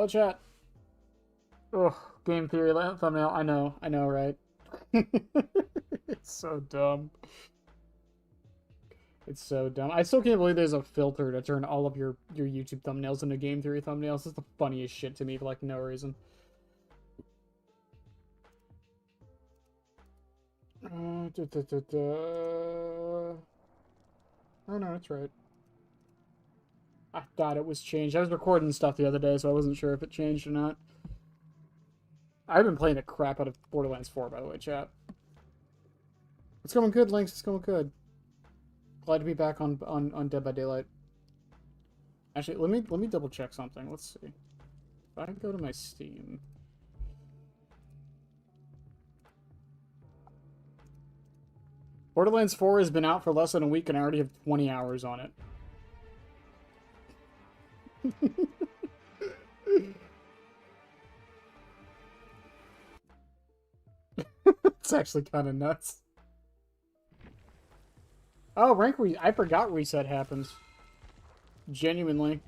Oh, chat. Ugh, game theory thumbnail. I know, right? It's so dumb. It's so dumb. I still can't believe there's a filter to turn all of your YouTube thumbnails into game theory thumbnails. It's the funniest shit to me for like no reason. Oh no, that's right. I thought it was changed. I was recording stuff the other day, so I wasn't sure if it changed or not. I've been playing the crap out of Borderlands 4, by the way, chat. It's going good, Lynx. It's going good. Glad to be back on Dead by Daylight. Actually, let me double check something. Let's see. If I go to my Steam. Borderlands 4 has been out for less than a week and I already have 20 hours on it. It's actually kind of nuts. Oh, I forgot reset happens. Genuinely.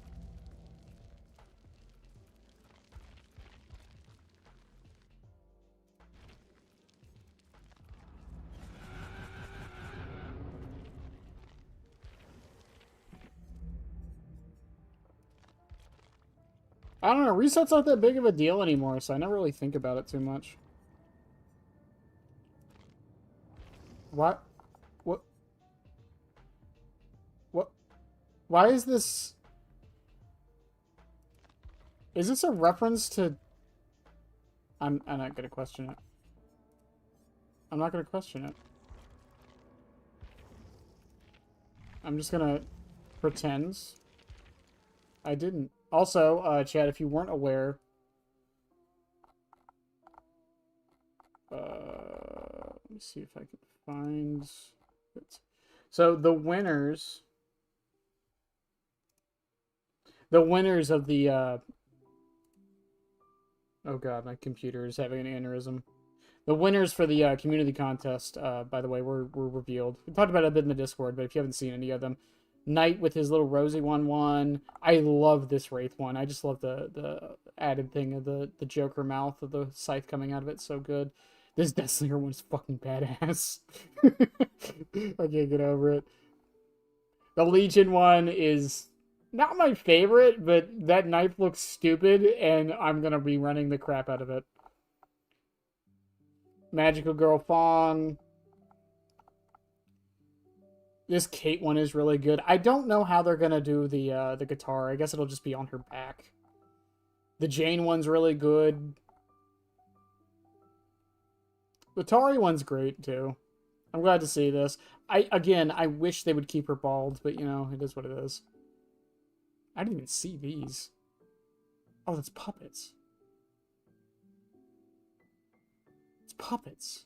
I don't know, resets aren't that big of a deal anymore, so I never really think about it too much. What? What? What? Why is this... Is this a reference to... I'm not gonna question it. I'm not gonna question it. I'm just gonna pretend I didn't. Also, Chad, if you weren't aware... let me see if I can find it. So the winners of the oh god, my computer is having an aneurysm. The winners for the community contest, by the way, were revealed. We talked about it a bit in the Discord, but if you haven't seen any of them, Knight with his little rosy one won. I love this Wraith one. I just love the added thing of the Joker mouth of the scythe coming out of it. So good. This Deathslinger one is fucking badass. I can't get over it. The Legion one is not my favorite, but that knife looks stupid, and I'm gonna be running the crap out of it. Magical Girl Fong. This Kate one is really good. I don't know how they're gonna do the guitar. I guess it'll just be on her back. The Jane one's really good. The Tari one's great too. I'm glad to see this. I wish they would keep her bald, but you know, it is what it is. I didn't even see these. Oh, that's puppets. It's puppets.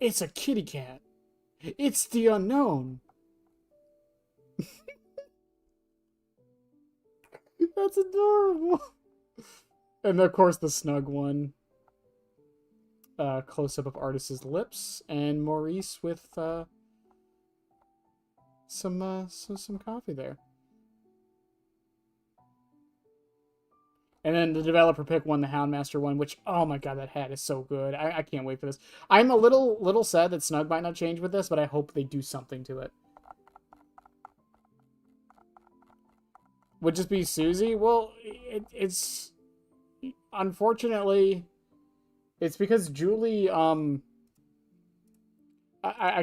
It's a kitty cat. It's the unknown. That's adorable. And of course the snug one. Close-up of Artist's lips, and Maurice with some coffee there. And then the developer pick won the Houndmaster one, which, oh my god, that hat is so good. I can't wait for this. I'm a little sad that Snug might not change with this, but I hope they do something to it. Would just be Susie? Well, it's... Unfortunately... It's because Julie, I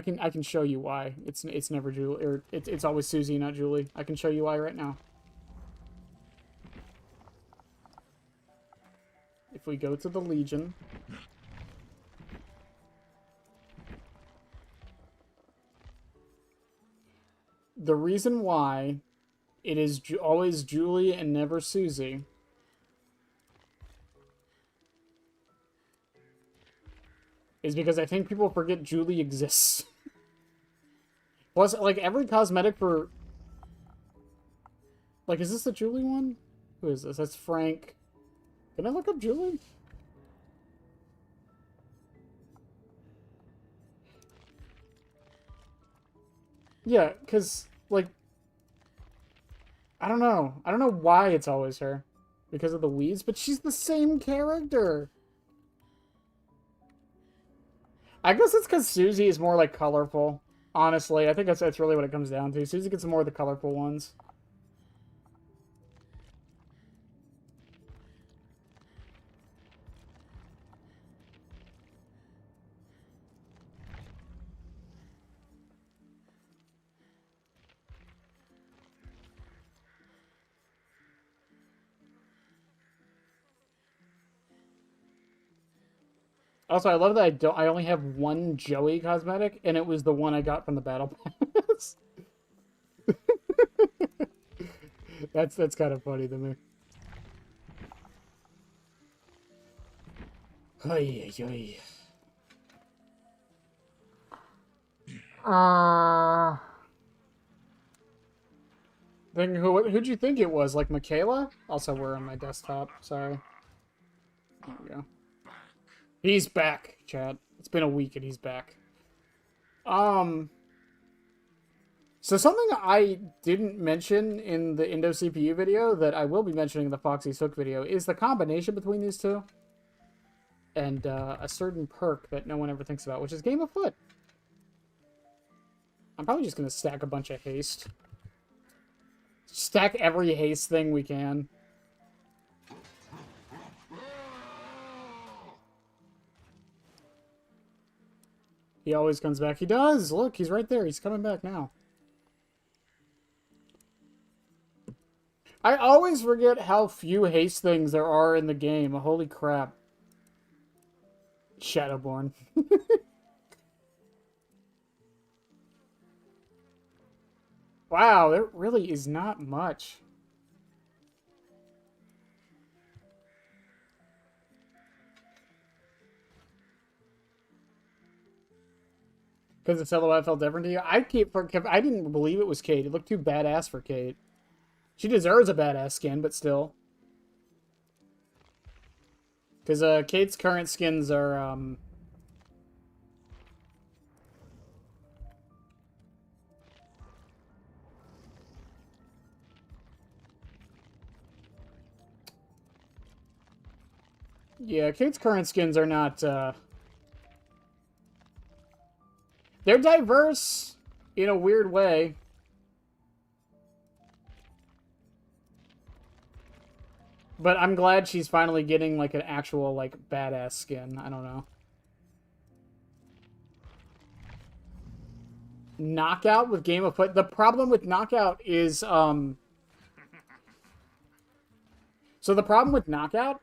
can show you why. It's never Julie, or it's always Susie, not Julie. I can show you why right now. If we go to the Legion, the reason why it is always Julie and never Susie is because I think people forget Julie exists. Plus, like, every cosmetic for... Like, is this the Julie one? Who is this? That's Frank. Can I look up Julie? Yeah, because, like... I don't know. I don't know why it's always her. Because of the weeds, but she's the same character. I guess it's because Susie is more, like, colorful. Honestly, I think that's really what it comes down to. Susie gets more of the colorful ones. Also, I love that I only have one Joey cosmetic, and it was the one I got from the battle pass. That's kind of funny to me. Oy, oy, oy. Who'd you think it was? Like Michaela? Also, we're on my desktop. Sorry. There we go. He's back, chat. It's been a week and he's back. So something I didn't mention in the Indo CPU video that I will be mentioning in the Foxy's Hook video is the combination between these two. And a certain perk that no one ever thinks about, which is Game of Foot. I'm probably just going to stack a bunch of haste. Stack every haste thing we can. He always comes back. He does! Look, he's right there. He's coming back now. I always forget how few haste things there are in the game. Holy crap. Shadowborn. Wow, there really is not much. Because the silhouette felt different to you? I didn't believe it was Kate. It looked too badass for Kate. She deserves a badass skin, but still. Because Kate's current skins are... Yeah, Kate's current skins are not... They're diverse in a weird way. But I'm glad she's finally getting, like, an actual, like, badass skin. I don't know. Knockout with Game of Foot. The problem with Knockout is, So the problem with Knockout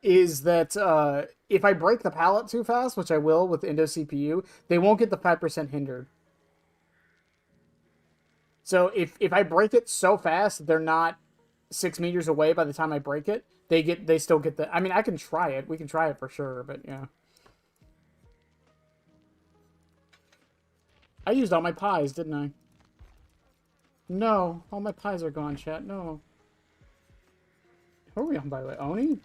is that, if I break the pallet too fast, which I will with Indo CPU, they won't get the 5% hindered. So if I break it so fast, they're not 6 meters away by the time I break it. They still get the... I mean, I can try it. We can try it for sure, but yeah. I used all my pies, didn't I? No. All my pies are gone, chat. No. Who are we on, by the way? Oni?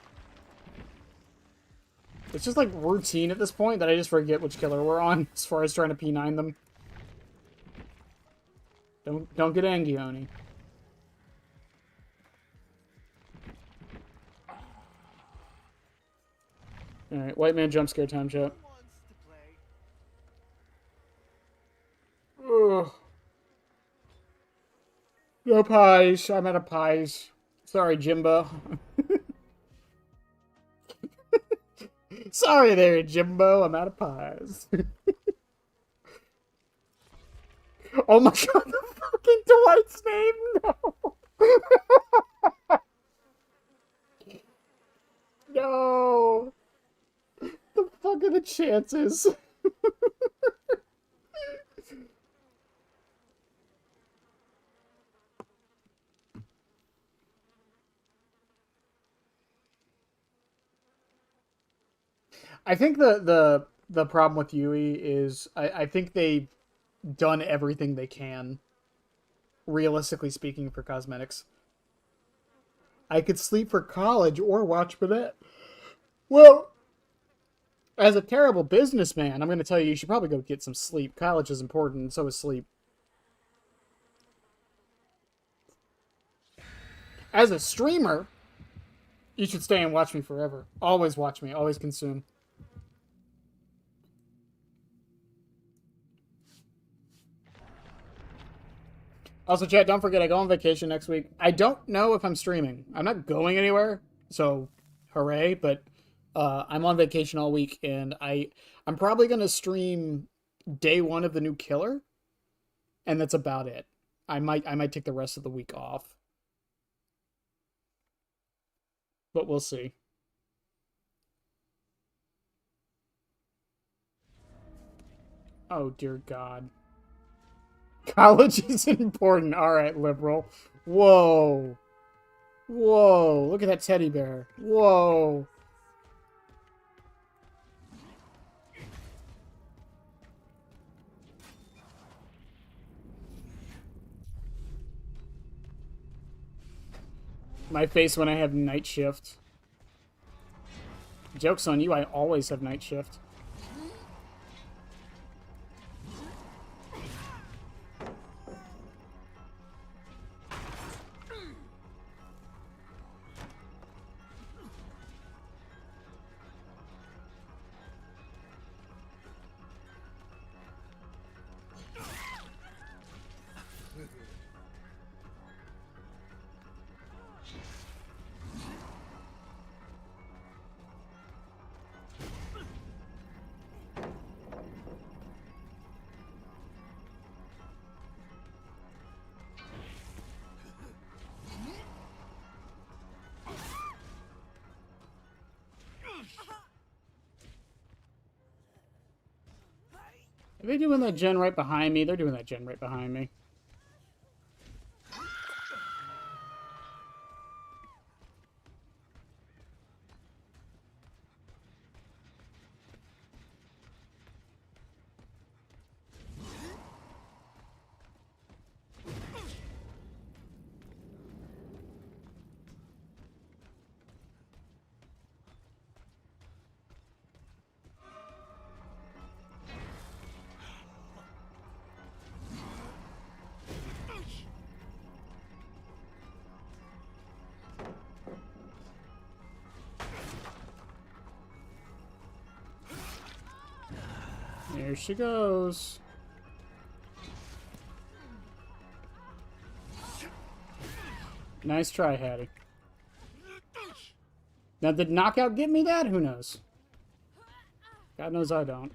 It's just like routine at this point that I just forget which killer we're on as far as trying to P9 them. Don't get angry, Oni. Alright, white man jump scare time, chat. Ugh. No pies. I'm out of pies. Sorry, Jimbo. Sorry there, Jimbo. I'm out of pies. Oh my god, the fucking Dwight's name? No. No. The fuck are the chances? I think the problem with Yui is I think they've done everything they can, realistically speaking, for cosmetics. I could sleep for college or watch Burnett. Well, as a terrible businessman, I'm going to tell you should probably go get some sleep. College is important, and so is sleep. As a streamer, you should stay and watch me forever. Always watch me. Always consume. Also, chat, don't forget, I go on vacation next week. I don't know if I'm streaming. I'm not going anywhere, so hooray, but I'm on vacation all week, and I'm probably going to stream day one of the new Killer, and that's about it. I might take the rest of the week off. But we'll see. Oh, dear God. College is important. All right, liberal. Whoa. Whoa. Look at that teddy bear. Whoa. My face when I have night shift. Joke's on you, I always have night shift. Are they doing that gen right behind me? They're doing that gen right behind me. There she goes. Nice try, Hattie. Now, did knockout get me that? Who knows? God knows I don't.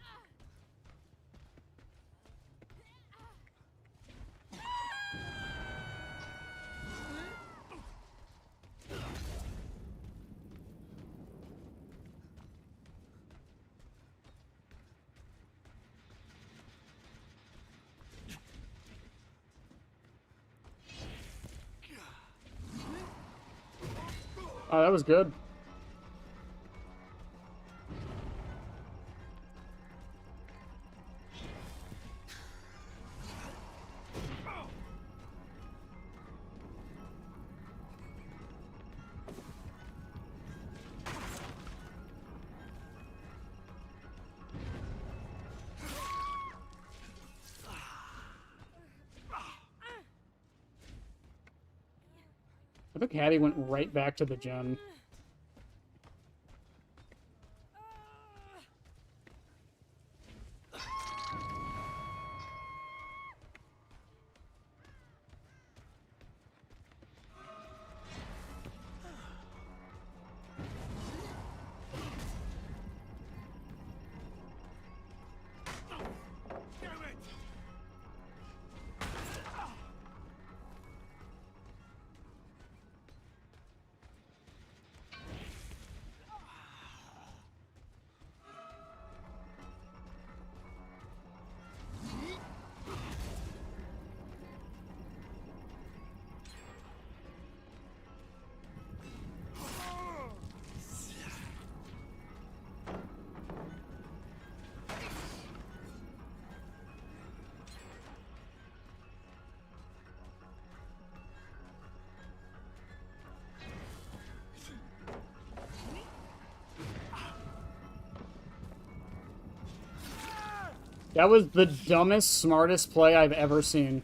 Oh, that was good. I think Hattie went right back to the gen. That was the dumbest, smartest play I've ever seen.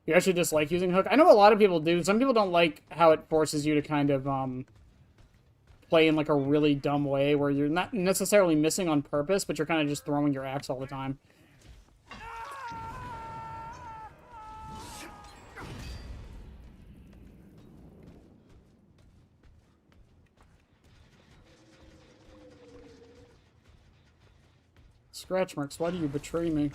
You actually dislike using hook? I know a lot of people do. Some people don't like how it forces you to kind of play in like a really dumb way where you're not necessarily missing on purpose, but you're kind of just throwing your axe all the time. Scratch marks, why do you betray me?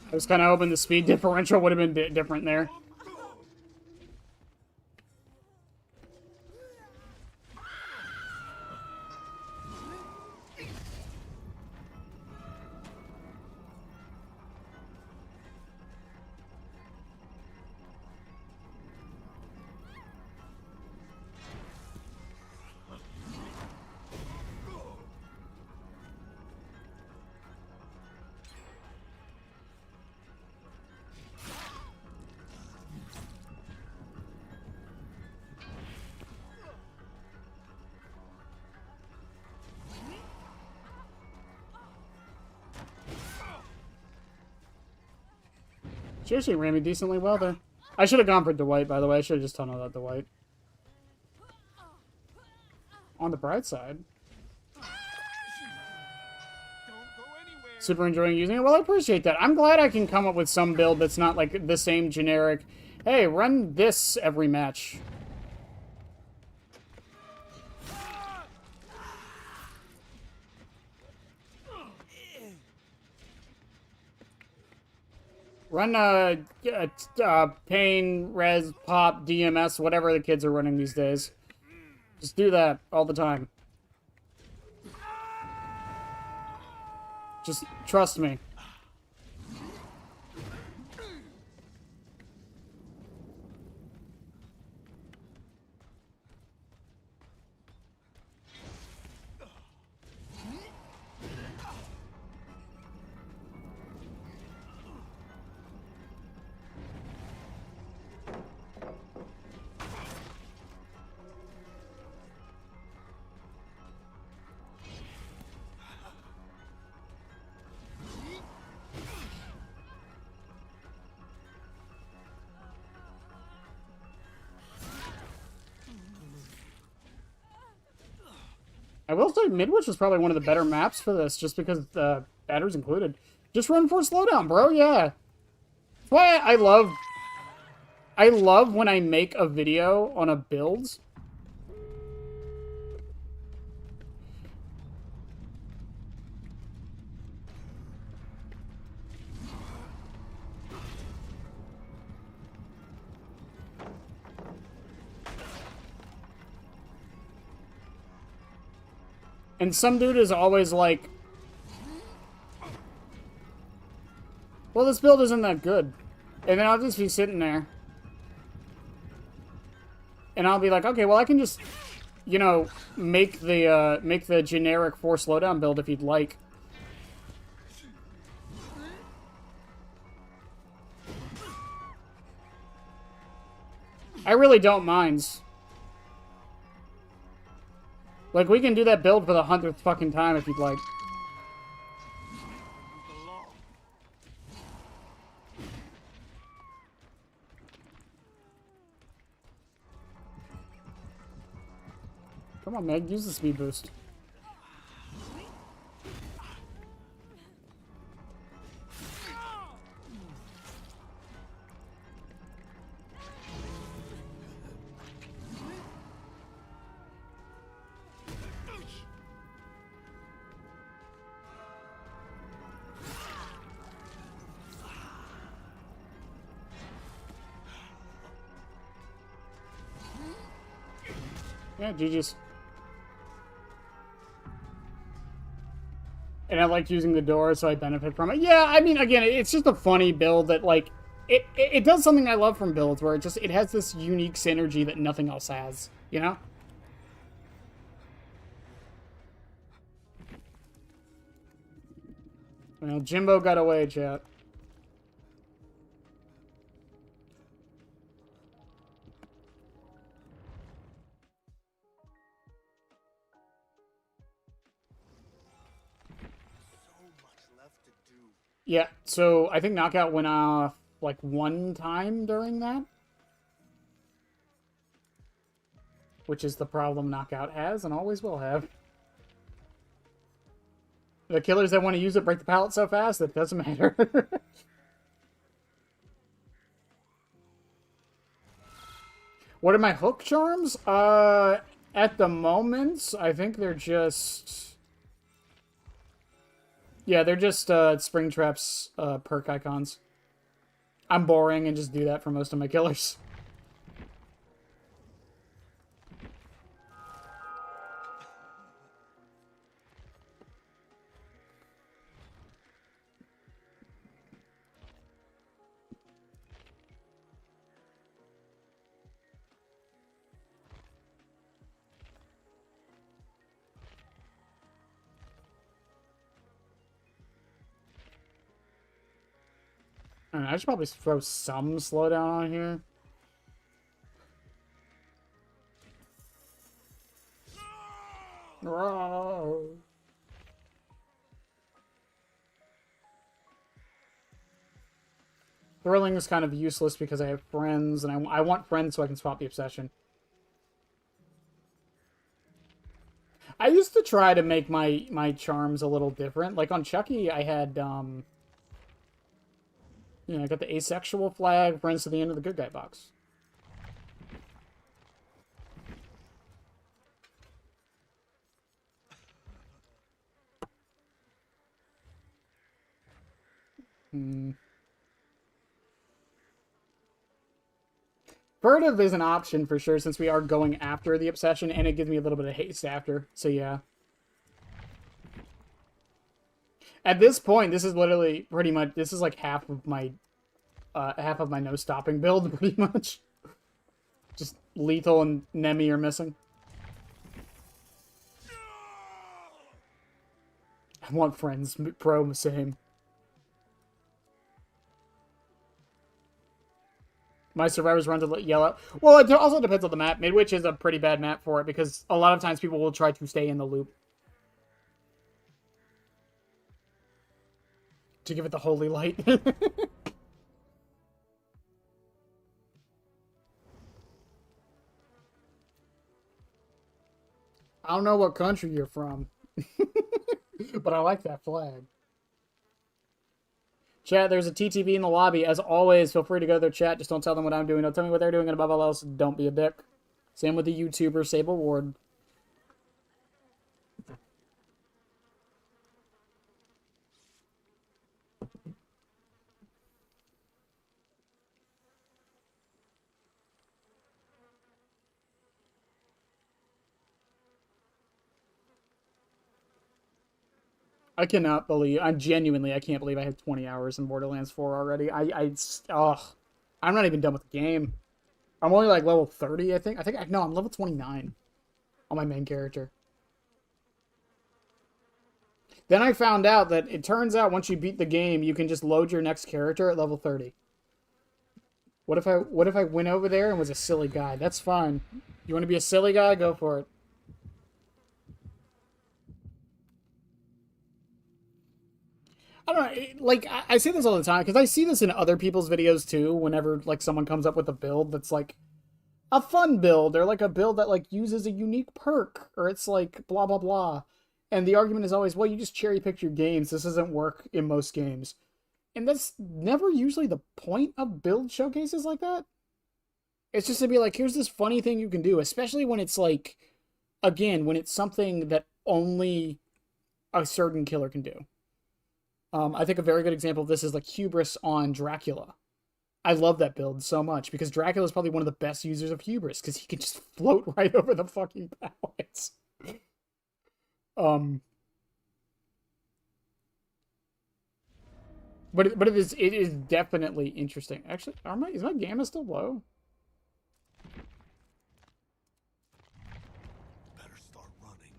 I was kind of hoping the speed differential would have been different there. She actually ran me decently well there. I should have gone for Dwight, by the way. I should have just tunneled out Dwight. On the bright side. Super enjoying using it. Well, I appreciate that. I'm glad I can come up with some build that's not like the same generic, hey, run this every match. Run pain, res, pop, DMS, whatever the kids are running these days. Just do that all the time. Just trust me. I will say Midwich is probably one of the better maps for this, just because the batteries included. Just run for a slowdown, bro, yeah. That's why I love when I make a video on a build. And some dude is always like, well, this build isn't that good. And then I'll just be sitting there. And I'll be like, okay, well, I can just, you know, make the generic 4 slowdown build if you'd like. I really don't mind. Like, we can do that build for the 100th fucking time if you'd like. Come on, Meg, use the speed boost. Yeah, GG's. And I like using the door, so I benefit from it. Yeah, I mean, again, it's just a funny build that, like, it does something I love from builds, where it has this unique synergy that nothing else has, you know? Well, Jimbo got away, chat. Yeah, so I think Knockout went off, like, one time during that. Which is the problem Knockout has and always will have. The killers that want to use it break the pallet so fast that it doesn't matter. What are my hook charms? At the moment, I think they're just... Yeah, they're just Springtrap's perk icons. I'm boring and just do that for most of my killers. I should probably throw some slowdown on here. Thrilling is kind of useless because I have friends, and I want friends so I can swap the obsession. I used to try to make my charms a little different. Like on Chucky, I had, you know, I got the asexual flag, friends to the end of the good guy box. Furtive is an option for sure, since we are going after the obsession, and it gives me a little bit of haste after, so yeah. At this point, this is literally pretty much, this is like half of my no stopping build, pretty much. Just Lethal and Nemi are missing. I want friends, pro, same. My survivors run to yellow. Well, it also depends on the map. Midwich is a pretty bad map for it, because a lot of times people will try to stay in the loop. To give it the holy light. I don't know what country you're from. But I like that flag. Chat, there's a TTV in the lobby. As always, feel free to go to their chat. Just don't tell them what I'm doing. Don't tell me what they're doing, and above all else, don't be a dick. Same with the YouTuber, Sable Ward. I cannot believe, I can't believe I have 20 hours in Borderlands 4 already. I'm not even done with the game. I'm only like level 30, I think. No, I'm level 29 on my main character. Then I found out that it turns out once you beat the game, you can just load your next character at level 30. What if I went over there and was a silly guy? That's fine. You want to be a silly guy? Go for it. I don't know, like, I say this all the time, because I see this in other people's videos, too, whenever, like, someone comes up with a build that's, like, a fun build, or, like, a build that, like, uses a unique perk, or it's, like, blah, blah, blah. And the argument is always, well, you just cherry-pick your games, this doesn't work in most games. And that's never usually the point of build showcases like that. It's just to be like, here's this funny thing you can do, especially when it's, like, again, when it's something that only a certain killer can do. I think a very good example of this is like Hubris on Dracula. I love that build so much because Dracula is probably one of the best users of Hubris because he can just float right over the fucking pallets. But it is definitely interesting. Actually, is my gamma still low? Better start running.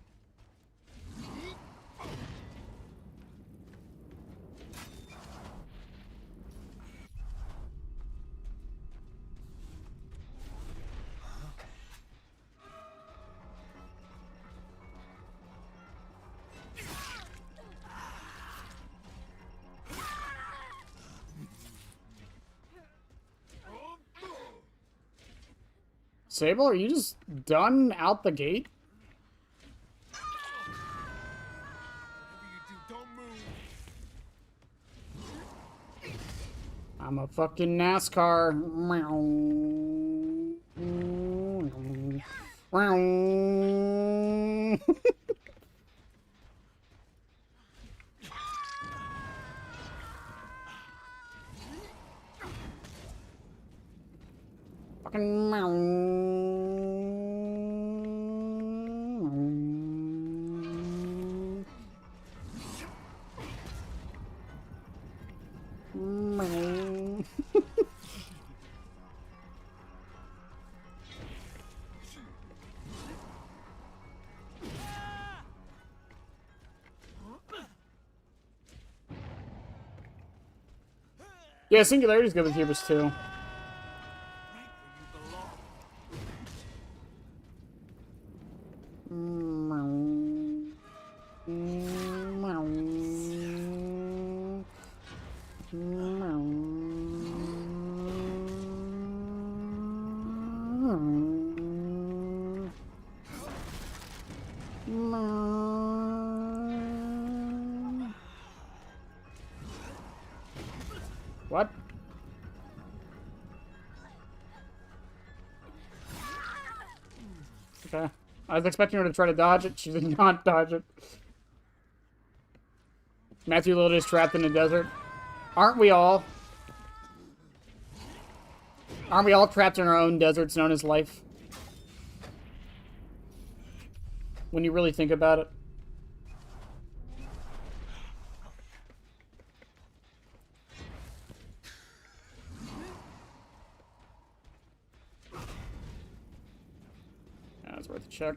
Sable, are you just done out the gate? Whatever you do, don't move. I'm a fucking NASCAR. Fucking yeah, Singularity's good with Hubris too. What? Okay. I was expecting her to try to dodge it. She did not dodge it. Matthew Lillard is trapped in the desert. Aren't we all? Aren't we all trapped in our own deserts known as life? When you really think about it. That's worth a check.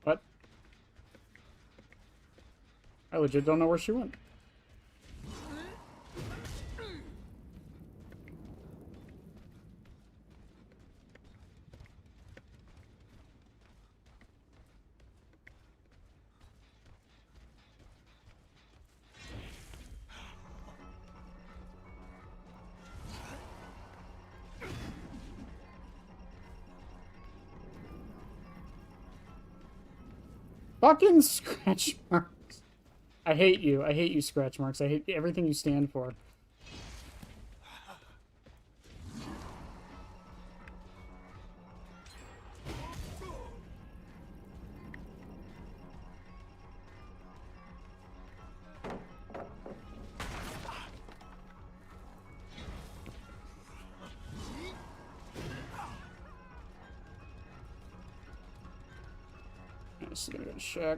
What? I legit don't know where she went. Fucking scratch marks. I hate you. I hate you, scratch marks. I hate everything you stand for. Just gonna go check.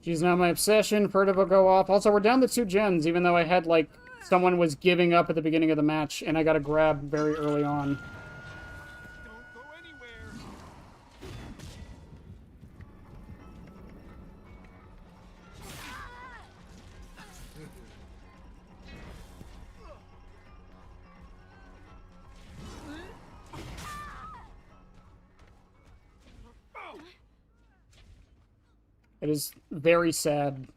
She's now my obsession. Furtive will go off. Also, we're down to 2 gens, even though I had, like, someone was giving up at the beginning of the match, and I got a grab very early on. Don't go anywhere. It is very sad.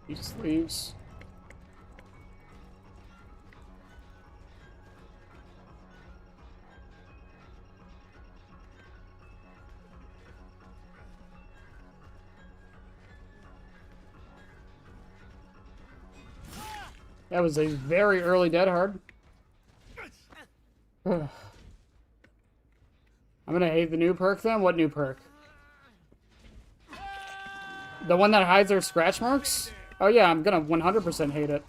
He just leaves. That was a very early dead hard. I'm gonna hate the new perk then? What new perk? The one that hides their scratch marks? Oh yeah, I'm gonna 100% hate it.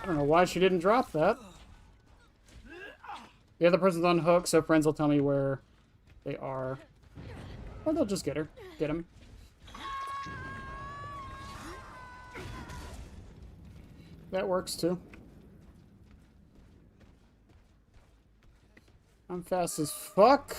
I don't know why she didn't drop that. The other person's on hook, so friends will tell me where they are. Or they'll just get her. Get him. That works too. I'm fast as fuck.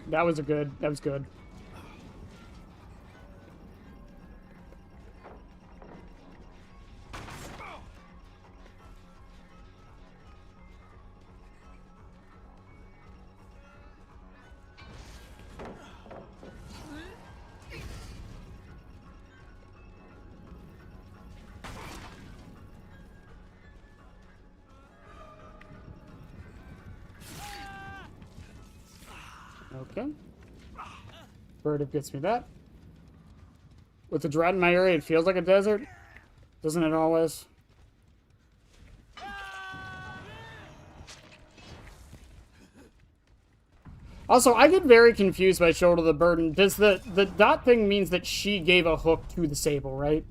That was good. That was good. Okay. Bird gets me that. With the drought in my area, it feels like a desert. Doesn't it always? Also, I get very confused by Shoulder the Burden. Does the dot thing means that she gave a hook to the Sable, right?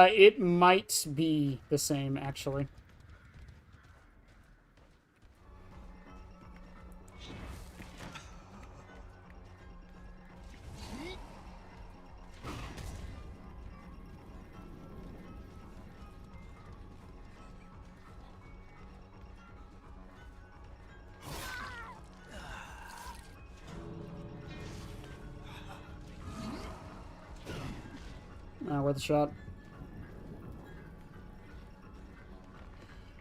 It might be the same, actually. Worth a shot.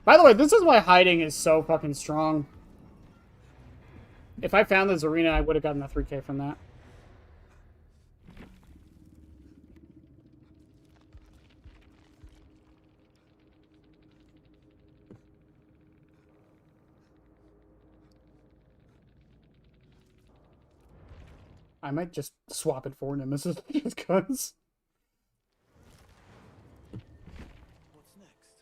By the way, this is why hiding is so fucking strong. If I found this arena, I would have gotten a 3K from that. I might just swap it for Nemesis just because. What's next?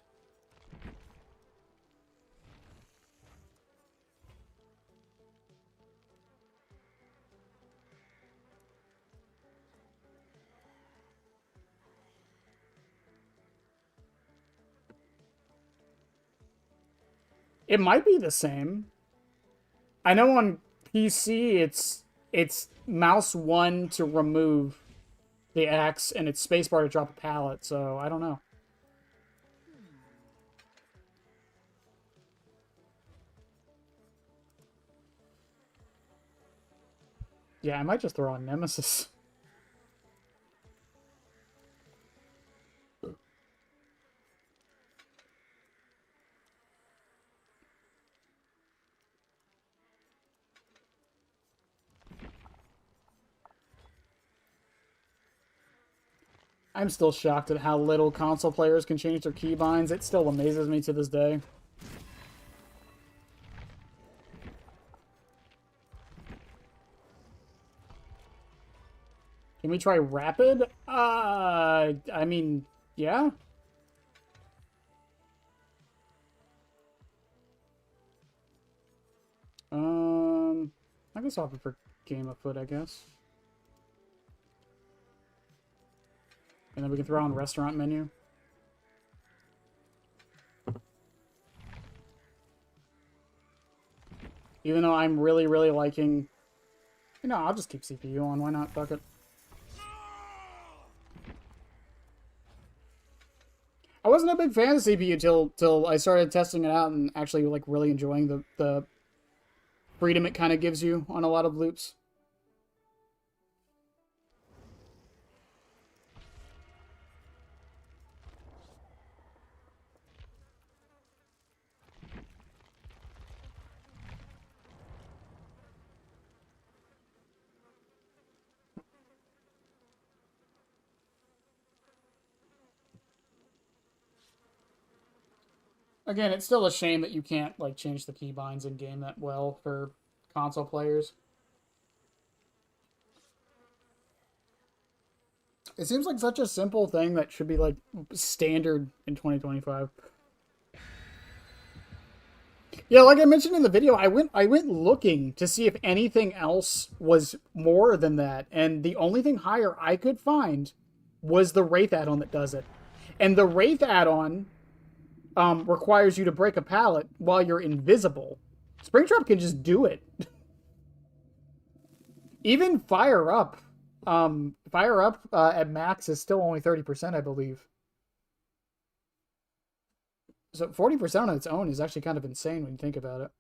It might be the same. I know on PC it's mouse 1 to remove the axe and it's spacebar to drop a pallet, so I don't know. Yeah, I might just throw on Nemesis. I'm still shocked at how little console players can change their keybinds. It still amazes me to this day. Can we try rapid? I mean, yeah. I guess I'll prefer game of foot, I guess. And then we can throw on restaurant menu. Even though I'm really, really liking... You know, I'll just keep CPU on. Why not? Fuck it. I wasn't a big fan of CPU till I started testing it out and actually like really enjoying the freedom it kind of gives you on a lot of loops. Again, it's still a shame that you can't like change the keybinds in game that well for console players. It seems like such a simple thing that should be like standard in 2025. Yeah, like I mentioned in the video, I went looking to see if anything else was more than that, and the only thing higher I could find was the Wraith add-on that does it. And the Wraith add-on requires you to break a pallet while you're invisible. Springtrap can just do it. Even Fire Up at max is still only 30%, I believe. So 40% on its own is actually kind of insane when you think about it.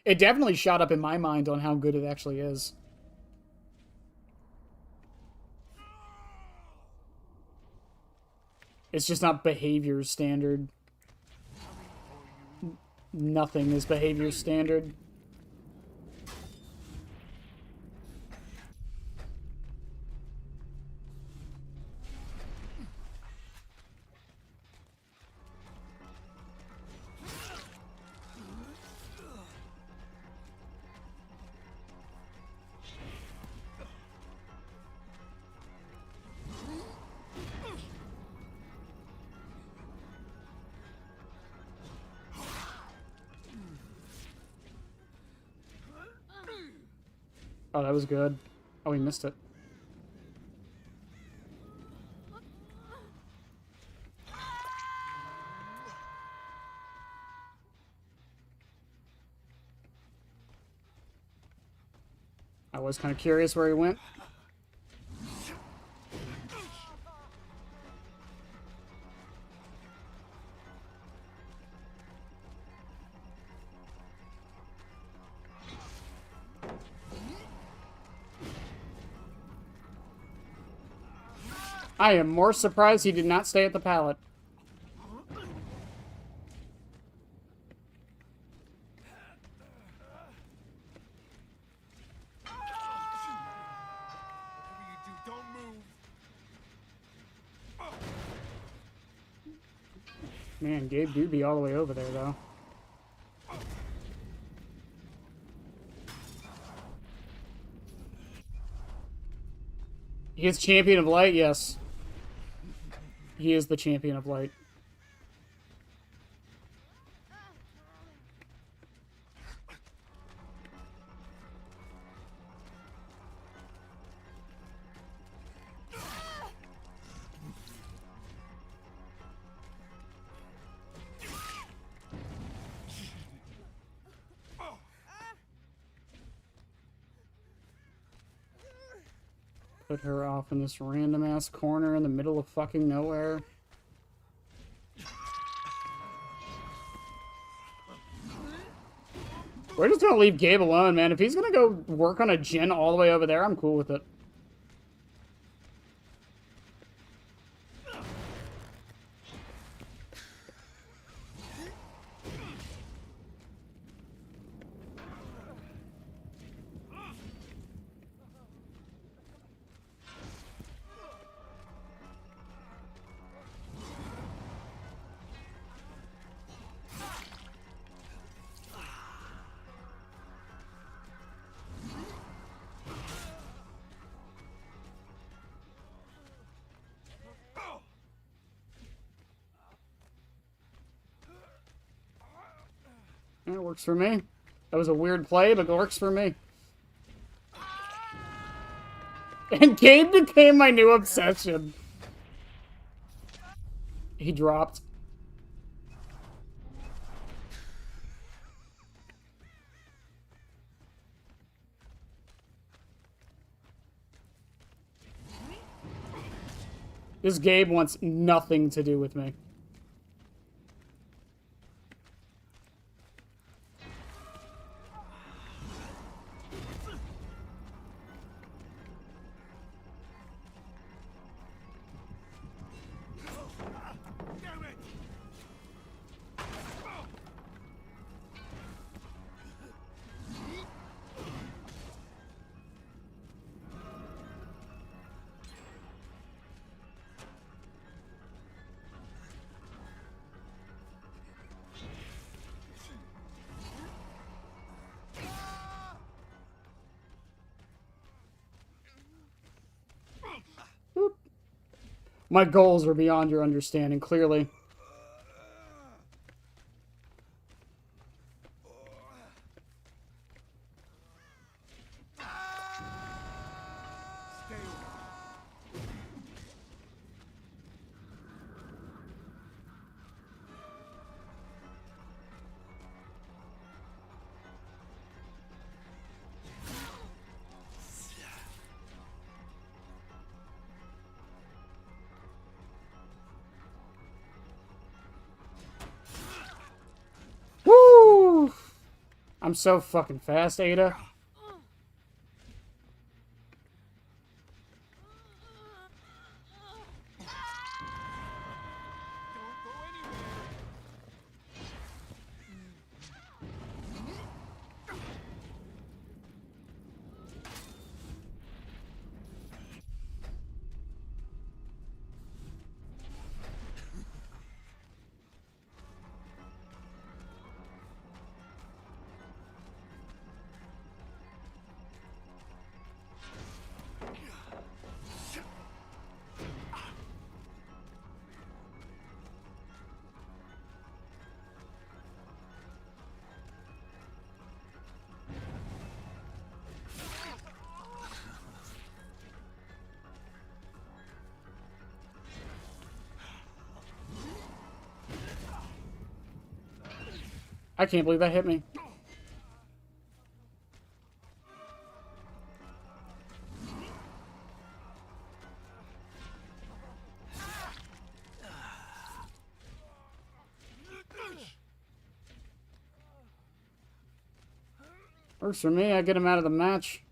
It definitely shot up in my mind on how good it actually is. It's just not behavior standard. Nothing is behavior standard. Oh, that was good. Oh, we missed it. I was kind of curious where he went. I am more surprised he did not stay at the pallet. Whatever you do, don't move. Man, Gabe do be all the way over there, though. He is champion of light, yes. He is the champion of light. put her off in this random ass corner in the middle of fucking nowhere. We're just gonna leave Gabe alone, man. If he's gonna go work on a Jin all the way over there, I'm cool with it. It works for me. That was a weird play, but it works for me. And Gabe became my new obsession. He dropped. This Gabe wants nothing to do with me. My goals are beyond your understanding, clearly. Woo! I'm so fucking fast, Ada. I can't believe that hit me. Works for me, I get him out of the match.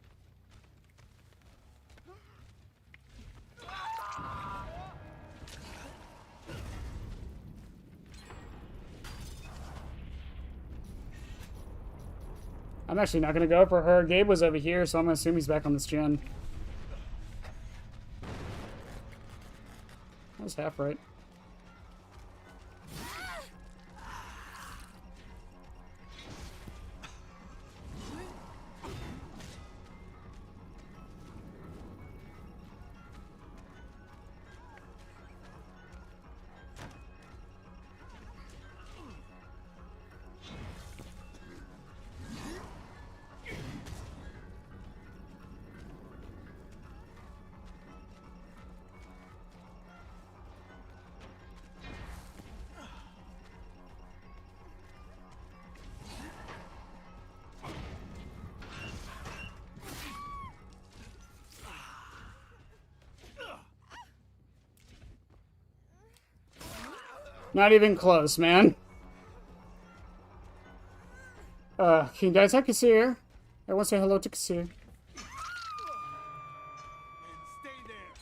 I'm actually not going to go for her. Gabe was over here, so I'm going to assume he's back on this gen. That was half right. Not even close, man. Can you guys have Kasir? I want to say hello to Kasir. And stay there.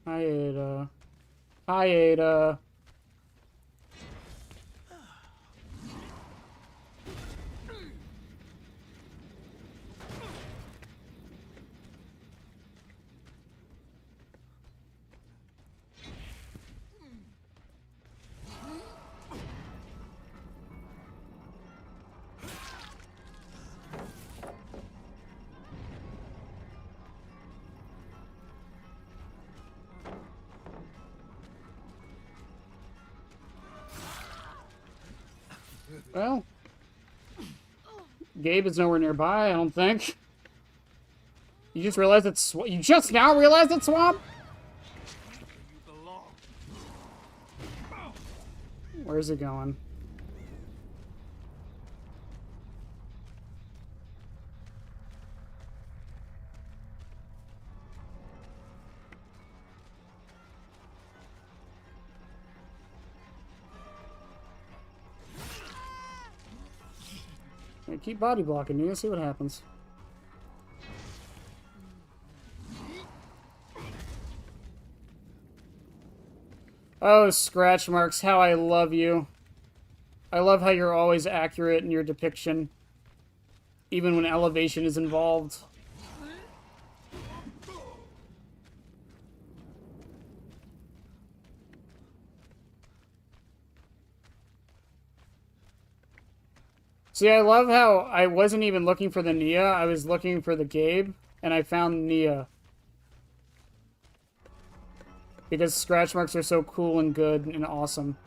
Hi, Ada. Hi, Ada. Well, Gabe is nowhere nearby, I don't think. You just realized it's you just now realized it's Swamp? You belong. Where's it going? Yeah, keep body blocking you, see what happens. Oh, Scratch Marks, how I love you. I love how you're always accurate in your depiction, even when elevation is involved. See, I love how I wasn't even looking for the Nia, I was looking for the Gabe, and I found Nia. Because scratch marks are so cool and good and awesome.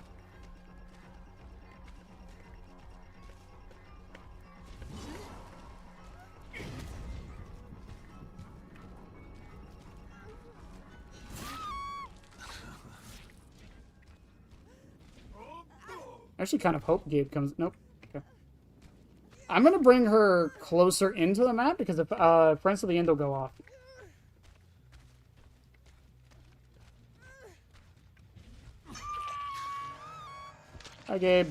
I actually kind of hope Gabe comes... Nope. Okay. I'm going to bring her closer into the map because if Friends to the End will go off. Hi, Gabe.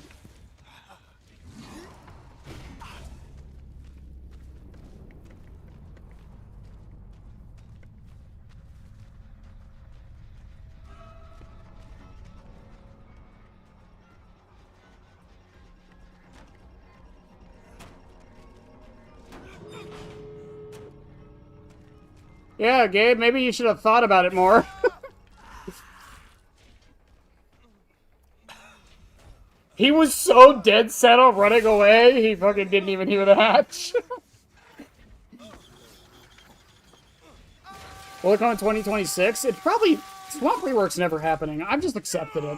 Yeah, Gabe, maybe you should have thought about it more. He was so dead set on running away, he fucking didn't even hear the hatch. Will it come in 2026? It probably... Swamp Rework's never happening. I've just accepted it.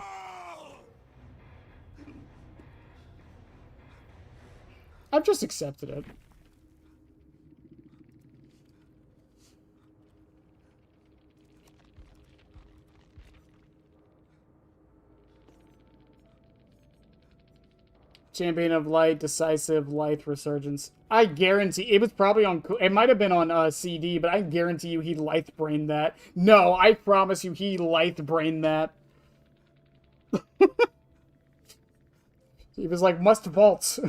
I've just accepted it. Champion of Light, Decisive, Light, Resurgence. I guarantee... It was probably on... It might have been on CD, but I guarantee you he light-brained that. No, I promise you he light-brained that. He was like, must vault.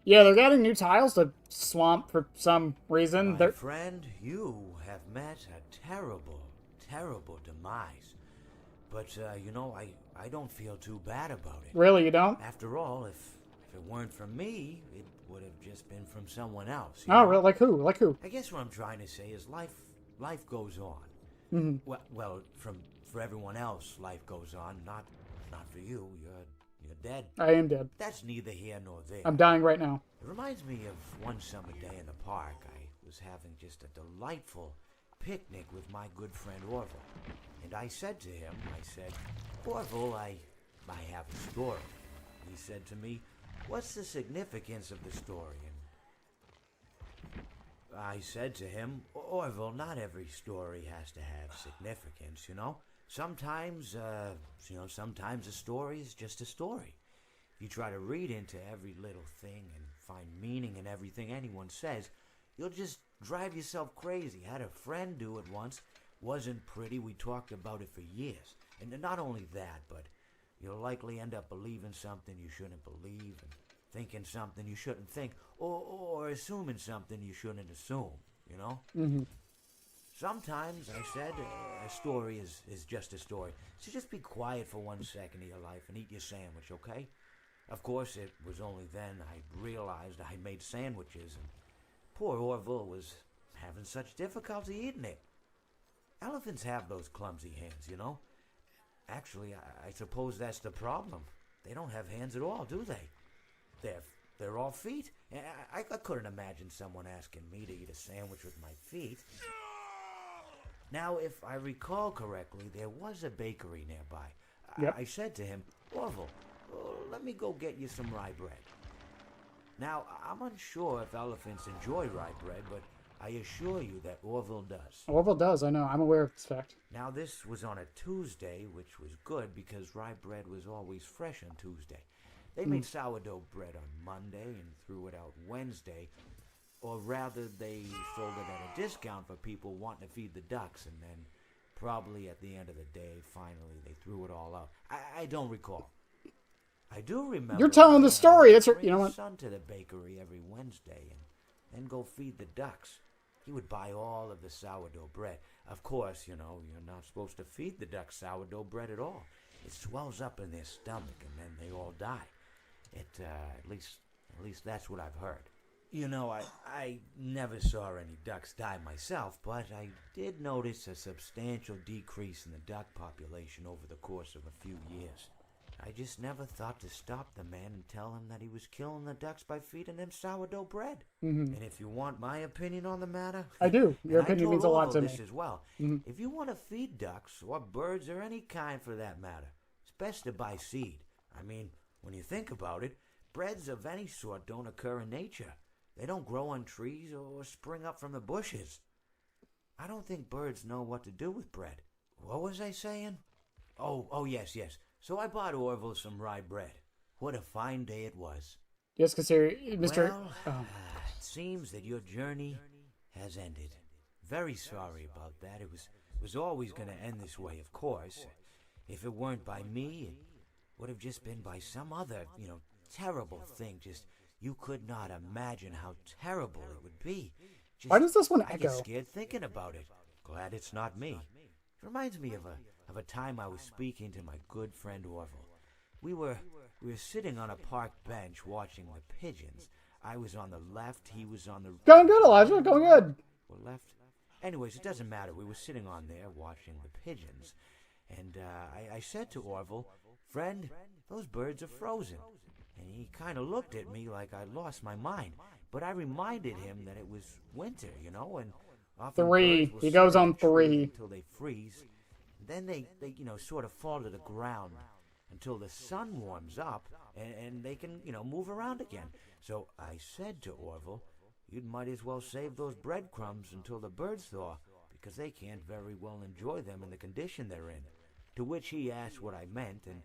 Yeah, they're getting new tiles to Swamp for some reason. My friend, you have met a terrible, terrible demise. But, you know, I don't feel too bad about it. Really, you don't? After all, if it weren't from me, it would have just been from someone else. Oh, really? Like who? Like who? I guess what I'm trying to say is life goes on. Mm-hmm. Well, for everyone else, life goes on. Not for you. You're dead. I am dead. That's neither here nor there. I'm dying right now. It reminds me of one summer day in the park. I was having just a delightful picnic with my good friend Orville. And I said to him, Orville, I have a story. He said to me, what's the significance of the story? And I said to him, Orville, not every story has to have significance, you know? Sometimes, sometimes a story is just a story. If you try to read into every little thing and find meaning in everything anyone says, you'll just drive yourself crazy. Had a friend do it once. Wasn't pretty. We talked about it for years. And not only that, but you'll likely end up believing something you shouldn't believe, and thinking something you shouldn't think, or assuming something you shouldn't assume, you know? Mm-hmm. Sometimes, I said, a story is just a story. So just be quiet for 1 second of your life and eat your sandwich, okay? Of course, it was only then I realized I made sandwiches, and poor Orville was having such difficulty eating it. Elephants have those clumsy hands, you know? Actually, I suppose that's the problem. They don't have hands at all, do they? They're all feet. I couldn't imagine someone asking me to eat a sandwich with my feet. Now, if I recall correctly, there was a bakery nearby. Yep. I said to him, Orville, let me go get you some rye bread. Now, I'm unsure if elephants enjoy rye bread, but I assure you that Orville does. Orville does, I know. I'm aware of this fact. Now, this was on a Tuesday, which was good because rye bread was always fresh on Tuesday. They made sourdough bread on Monday and threw it out Wednesday. Or rather, they sold it at a discount for people wanting to feed the ducks, and then probably at the end of the day, finally, they threw it all out. I don't recall. I do remember... You're telling the story. That's bring you know his what? son to the bakery every Wednesday and then go feed the ducks. He would buy all of the sourdough bread. Of course, you know, you're not supposed to feed the ducks sourdough bread at all. It swells up in their stomach, and then they all die. At least that's what I've heard. You know, I never saw any ducks die myself, but I did notice a substantial decrease in the duck population over the course of a few years. I just never thought to stop the man and tell him that he was killing the ducks by feeding them sourdough bread. Mm-hmm. And if you want my opinion on the matter... I do. Your opinion means a lot to me. this as well. Mm-hmm. If you want to feed ducks, or birds, or any kind for that matter, it's best to buy seed. I mean, when you think about it, breads of any sort don't occur in nature. They don't grow on trees or spring up from the bushes. I don't think birds know what to do with bread. What was I saying? Oh, yes. So I bought Orville some rye bread. What a fine day it was. Yes, because Mr. Well, it seems that your journey has ended. Very sorry about that. It was always going to end this way, of course. If it weren't by me, it would have just been by some other, terrible thing. Just, you could not imagine how terrible it would be. Just, Why does this one I echo? get scared thinking about it. Glad it's not me. It reminds me of a time I was speaking to my good friend Orville. We were sitting on a park bench watching the pigeons. I was on the left, he was on the... Going good, Elijah. Going good. Or left? Anyways, it doesn't matter. We were sitting on there watching the pigeons. And I said to Orville, "Friend, those birds are frozen." And he kind of looked at me like I lost my mind. But I reminded him that it was winter, and often 3. birds will He sit goes in a on tree 3. until they freeze. Then they sort of fall to the ground until the sun warms up and they can, move around again. So I said to Orville, "You might as well save those breadcrumbs until the birds thaw, because they can't very well enjoy them in the condition they're in." To which he asked what I meant, and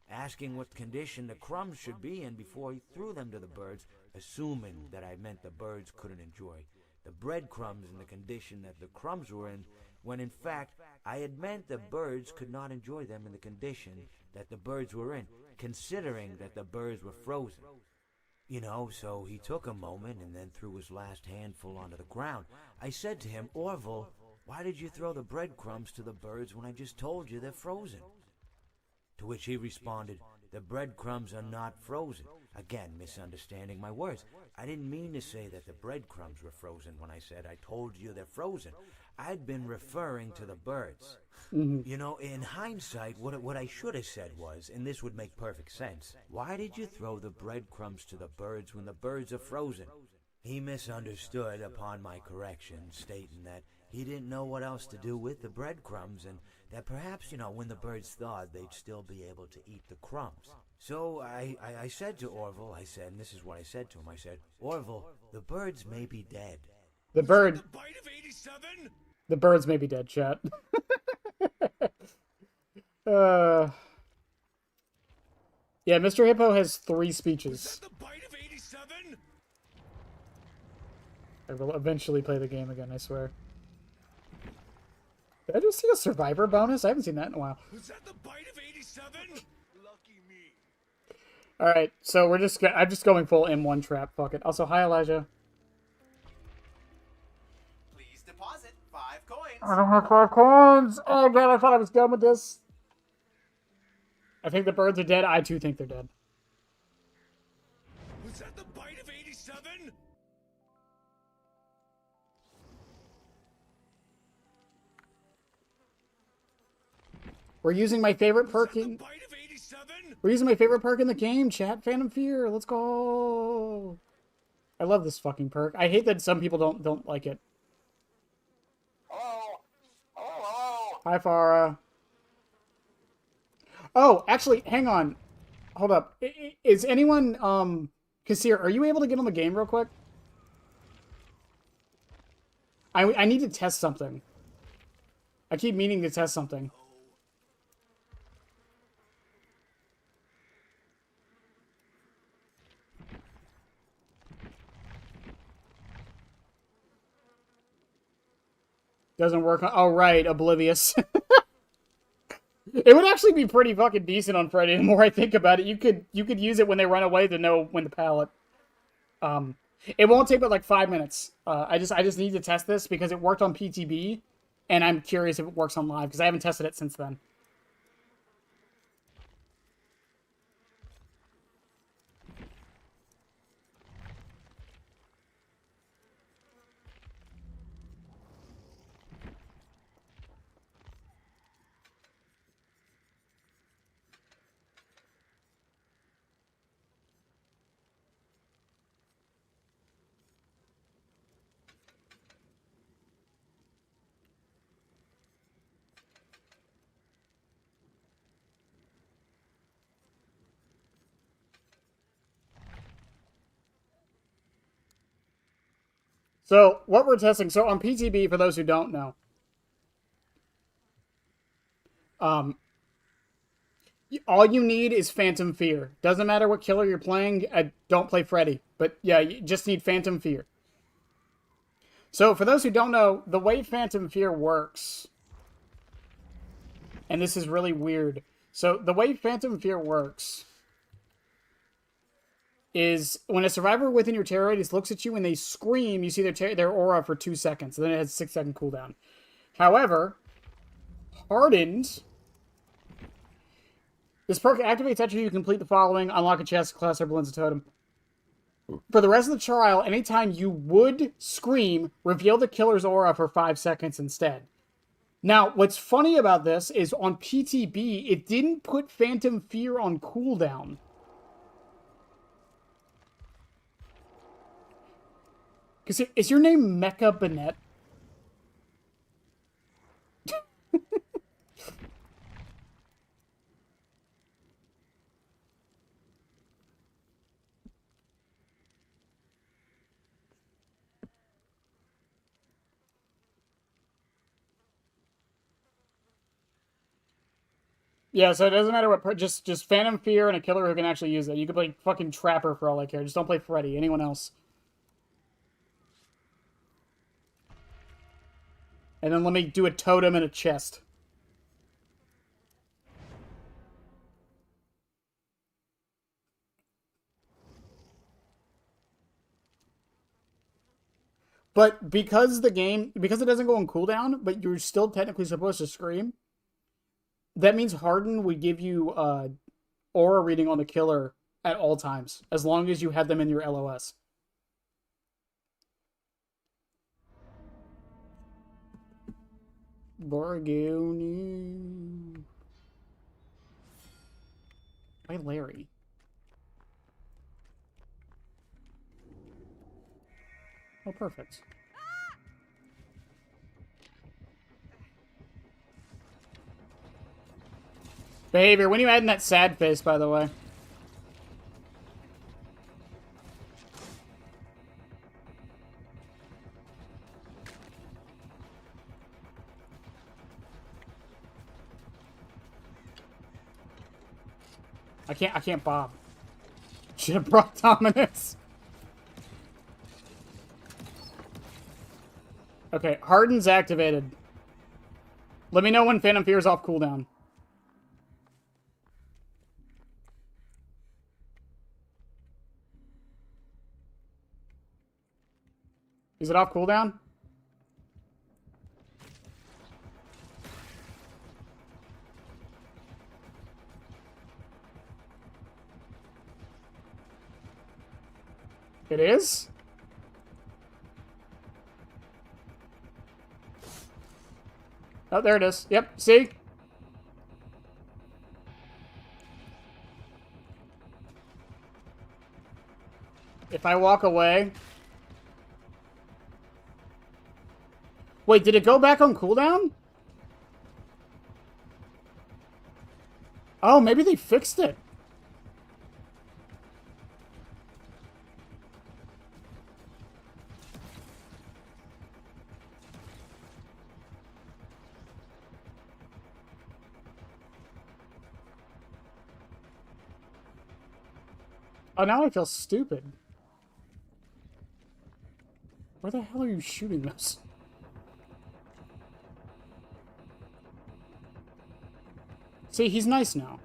asking what condition the crumbs should be in before he threw them to the birds, assuming that I meant the birds couldn't enjoy the breadcrumbs in the condition that the crumbs were in, when in fact I had meant the birds could not enjoy them in the condition that the birds were in, considering that the birds were frozen. So he took a moment and then threw his last handful onto the ground. I said to him, "Orville, why did you throw the breadcrumbs to the birds when I just told you they're frozen?" To which he responded, "The breadcrumbs are not frozen." Again, misunderstanding my words. I didn't mean to say that the breadcrumbs were frozen when I said I told you they're frozen. I'd been referring to the birds. In hindsight, what I should have said was, and this would make perfect sense, "Why did you throw the breadcrumbs to the birds when the birds are frozen?" He misunderstood upon my correction, stating that he didn't know what else to do with the breadcrumbs, and that perhaps, when the birds thawed, they'd still be able to eat the crumbs. So I said to Orville, and this is what I said to him, I said, "Orville, the birds may be dead." The bird. Bite of 87? The birds may be dead, chat. Uh, yeah, Mr. Hippo has 3 Was speeches. that the bite of 87? I will eventually play the game again, I swear. Did I just see a survivor bonus? I haven't seen that in a while. Was that the bite of 87? Lucky me. Alright, so I'm just going full M1 trap. Fuck it. Also, hi, Elijah. Please deposit 5 coins. I don't have 5 coins! Oh god, I thought I was done with this. I think the birds are dead. I too think they're dead. Was that the bite of 87? We're using my favorite Was perk that the in... bite of 87? We're using my favorite perk in the game, chat. Phantom Fear. Let's go. I love this fucking perk. I hate that some people don't like it. Hello. Hello. Hi, Farah. Oh, actually, hang on. Hold up. Is anyone, Kassir, are you able to get on the game real quick? I need to test something. I keep meaning to test something. Doesn't work on... Oh, right. Oblivious. It would actually be pretty fucking decent on Friday. The more I think about it, you could use it when they run away to know when the pallet. It won't take but like 5 minutes. I just need to test this because it worked on PTB, and I'm curious if it works on live because I haven't tested it since then. So, what we're testing, so on PTB, for those who don't know, all you need is Phantom Fear. Doesn't matter what killer you're playing, don't play Freddy. But yeah, you just need Phantom Fear. So, for those who don't know, the way Phantom Fear works, and this is really weird. So, the way Phantom Fear works is when a survivor within your terror radius looks at you and they scream, you see their aura for 2 seconds. And then it has a 6-second cooldown. However, Hardened... This perk activates after you complete the following: unlock a chest, class, or balloons a totem. For the rest of the trial, anytime you would scream, reveal the killer's aura for 5 seconds instead. Now, what's funny about this is on PTB, it didn't put Phantom Fear on cooldown. Because is your name Mecha Bennett? Yeah, so it doesn't matter what... Just Phantom Fear and a killer who can actually use it. You could play fucking Trapper for all I care. Just don't play Freddy. Anyone else. And then let me do a totem and a chest. But because it doesn't go on cooldown, but you're still technically supposed to scream, that means Harden would give you aura reading on the killer at all times, as long as you have them in your LOS. Borgoni. Why Larry? Oh, perfect. Behavior, when are you adding that sad face, by the way? I can't bob. Should have brought Dominus. Okay, Harden's activated. Let me know when Phantom Fear is off cooldown. Is it off cooldown? It is? Oh, there it is. Yep, see? If I walk away... Wait, did it go back on cooldown? Oh, maybe they fixed it. Oh, now I feel stupid. Where the hell are you shooting this? See, he's nice now.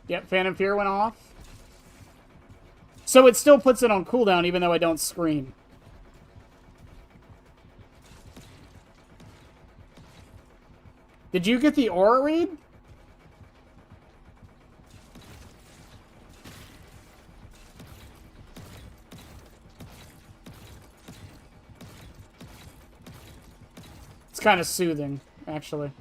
Yep, Phantom Fear went off. So it still puts it on cooldown even though I don't scream. Did you get the aura read? It's kind of soothing, actually.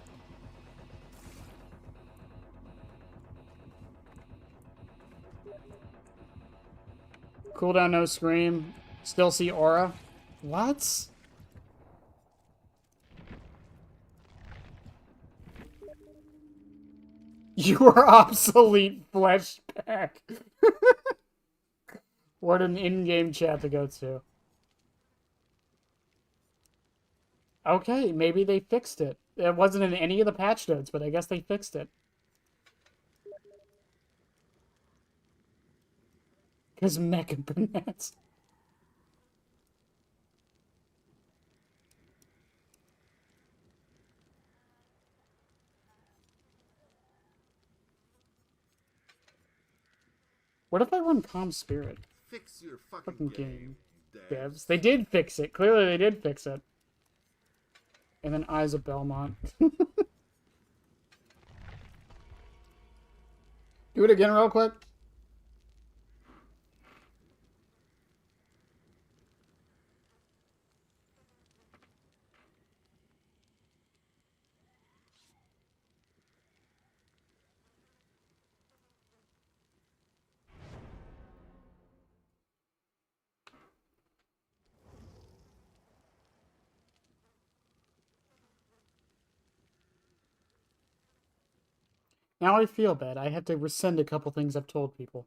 Cooldown, no scream. Still see aura. What? You are obsolete, flesh pack. What an in-game chat to go to. Okay, maybe they fixed it. It wasn't in any of the patch notes, but I guess they fixed it. Because Mecha Burnett. What if I run Calm Spirit? Fix your Fucking fucking game. game, Devs. They did fix it. Clearly they did fix it. And then Eyes of Belmont. Do it again real quick. Now I feel bad. I have to rescind a couple things I've told people.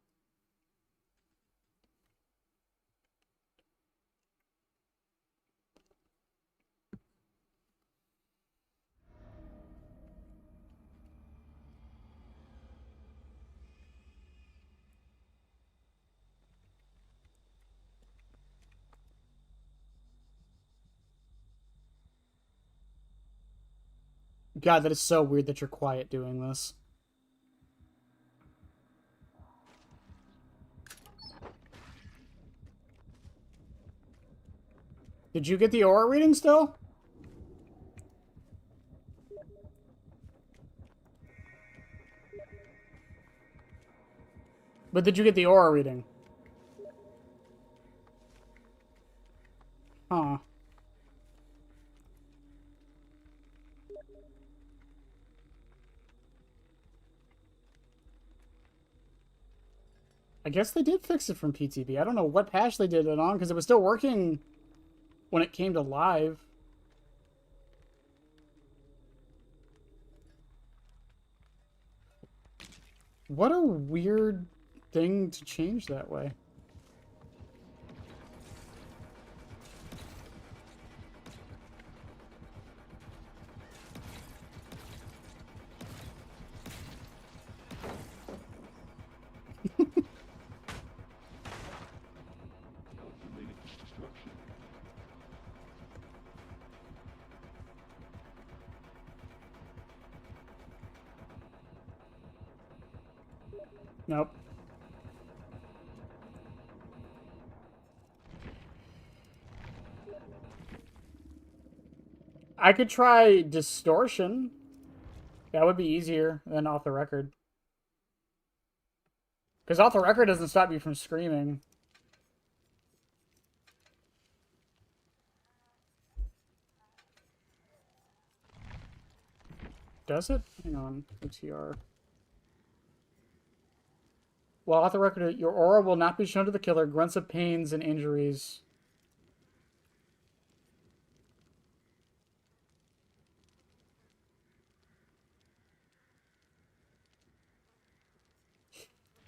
God, that is so weird that you're quiet doing this. Did you get the aura reading still? But did you get the aura reading? Huh. I guess they did fix it from PTB. I don't know what patch they did it on, because it was still working when it came to live. What a weird thing to change that way. Nope. I could try distortion. That would be easier than off the record. Because off the record doesn't stop you from screaming. Does it? Hang on. OTR. While off the record, your aura will not be shown to the killer. Grunts of pains and injuries.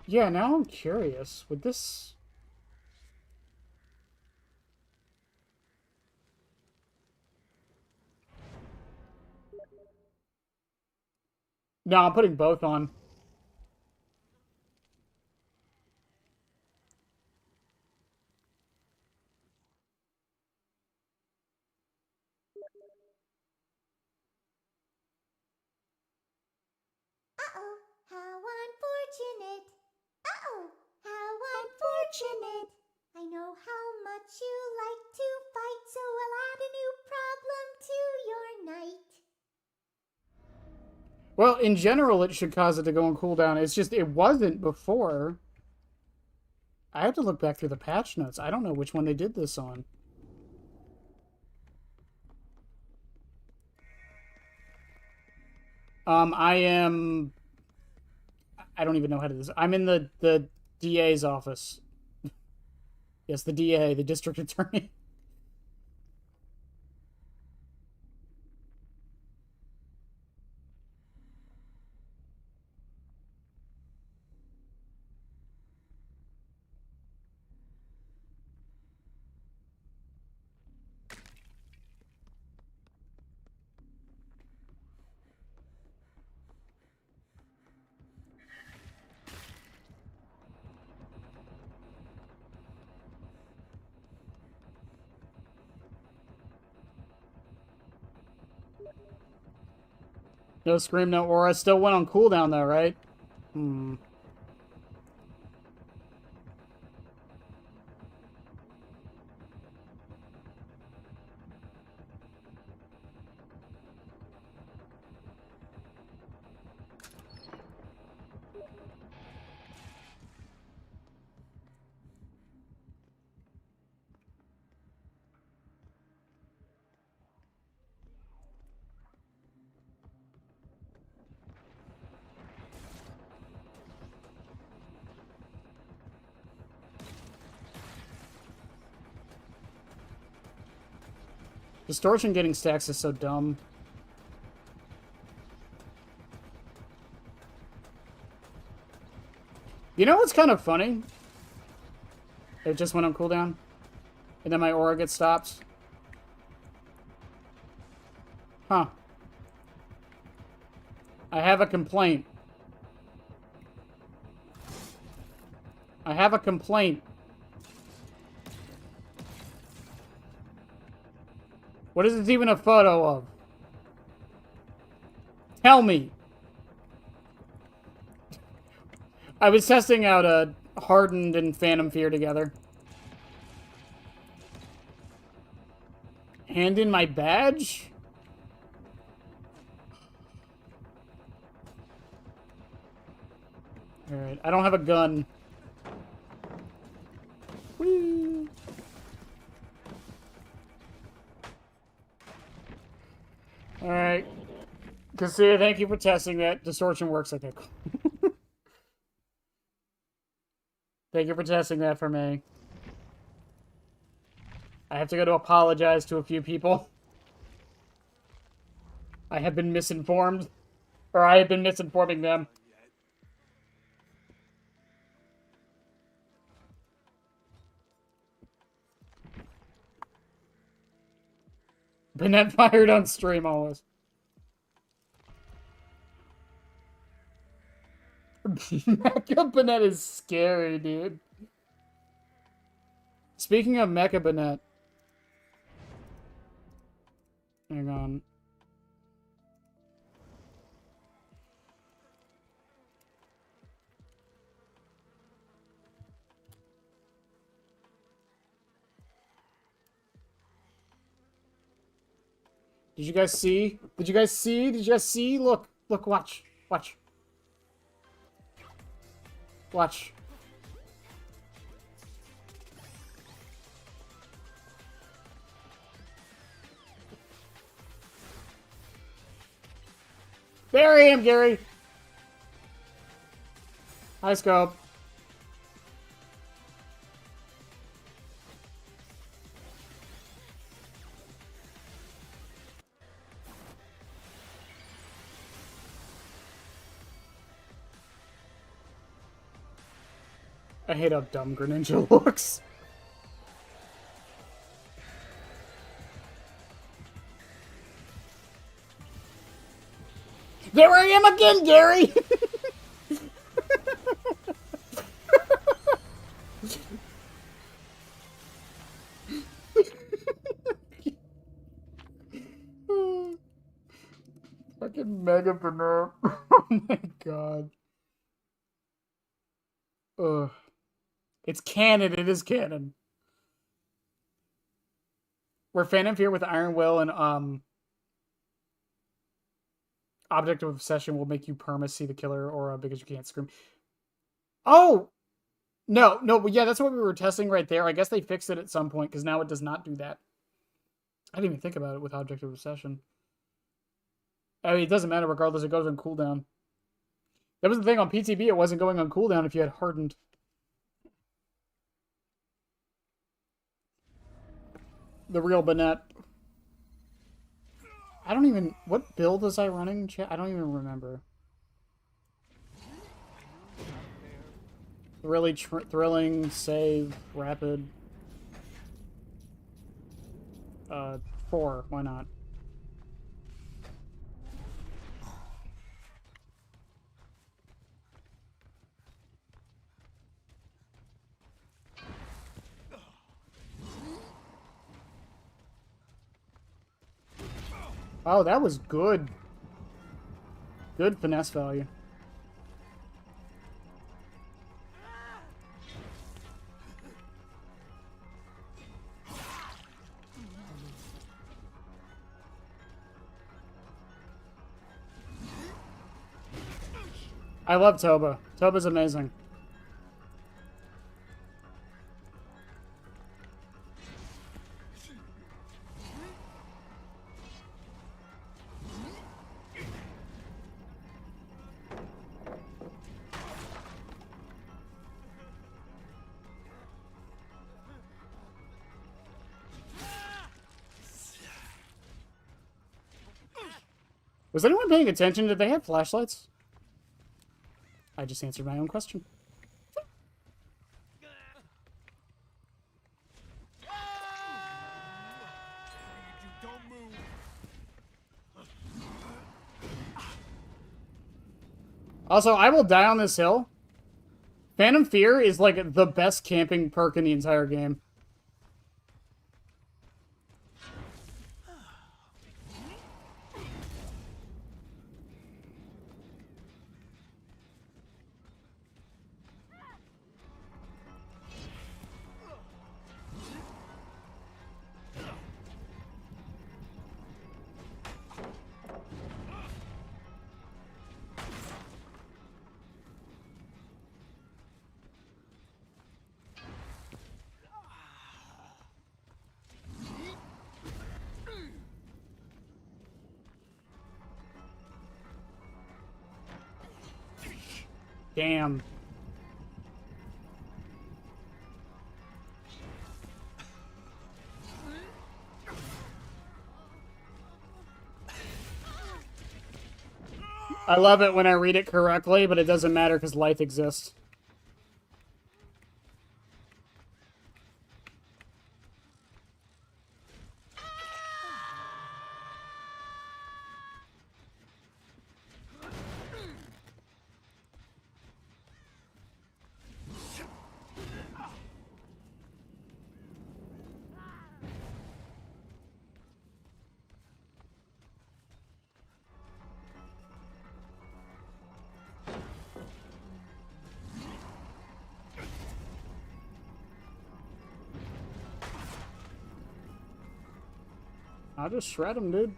Yeah, now I'm curious. Would this... No, I'm putting both on. Uh-oh, how unfortunate. Uh-oh, how unfortunate. I know how much you like to fight, so I'll add a new problem to your night. Well, in general, it should cause it to go on cooldown. It's just, it wasn't before. I have to look back through the patch notes. I don't know which one they did this on. I am... I don't even know how to do this. I'm in the DA's office. Yes, the DA, the district attorney. No scream, no aura. Still went on cooldown though, right? Hmm. Distortion getting stacks is so dumb. You know what's kind of funny? It just went on cooldown. And then my aura gets stopped. Huh. I have a complaint. I have a complaint. What is this even a photo of? Tell me. I was testing out a Hardened and Phantom Fear together. Hand in my badge? Alright, I don't have a gun. Whee! Alright. Cassia, thank you for testing that. Distortion works. Okay, cool. Thank you for testing that for me. I have to go to apologize to a few people. I have been misinformed. Or I have been misinforming them. Bennett fired on stream always. Mecha Bennett is scary, dude. Speaking of Mecha Bennett. Hang on. Did you guys see? Did you guys see? Did you guys see? Look. Look, watch. Watch. Watch. There I am, Gary. High scope. I hate how dumb Greninja looks. There I am again, Gary! Fucking Mega Banana. Oh my god. Ugh. It's canon, it is canon. Where Phantom Fear with Iron Will and Object of Obsession will make you perma see the killer aura because you can't scream. Oh! No, but yeah, that's what we were testing right there. I guess they fixed it at some point because now it does not do that. I didn't even think about it with Object of Obsession. I mean, it doesn't matter regardless, it goes on cooldown. That was the thing on PTB, it wasn't going on cooldown if you had hardened. The real Bennett. I don't even... What build was I running? I don't even remember. Really thrilling, save, rapid. 4, why not? Oh, that was good. Good finesse value. I love Toba. Toba's amazing. Was anyone paying attention? Did they have flashlights? I just answered my own question. Also, I will die on this hill. Phantom Fear is like the best camping perk in the entire game. Damn. I love it when I read it correctly, but it doesn't matter because life exists. I'll just shred him, dude.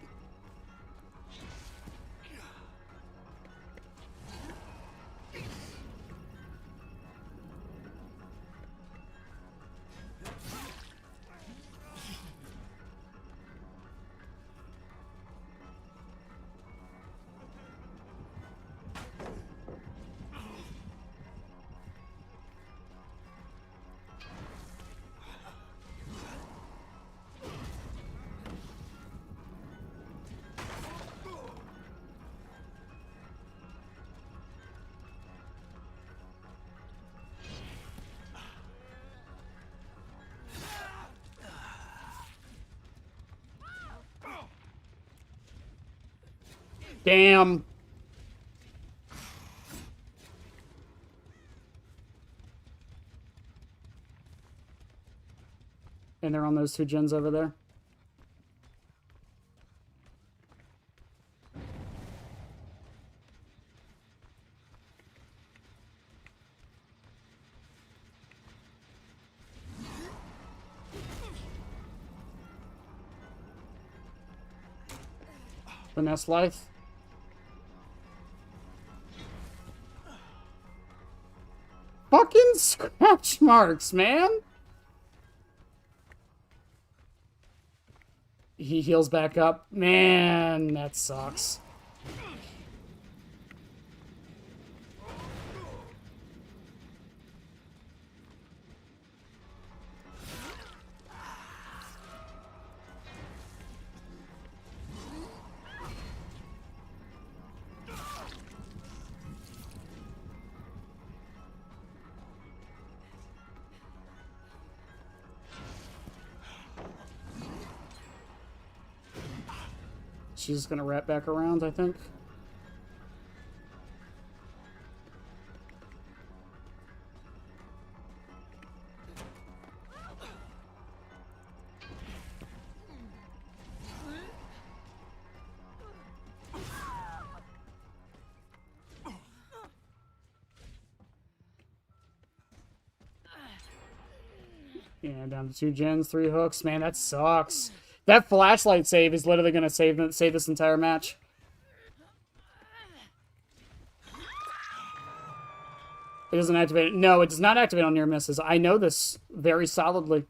Damn. And they're on those two gens over there. Finesse life. Fucking scratch marks, man. He heals back up. Man, that sucks. She's gonna wrap back around, I think. Yeah, down to 2 gens, 3 hooks. Man, that sucks. That flashlight save is literally going to save this entire match. It doesn't activate it. No, it does not activate on near misses. I know this very solidly.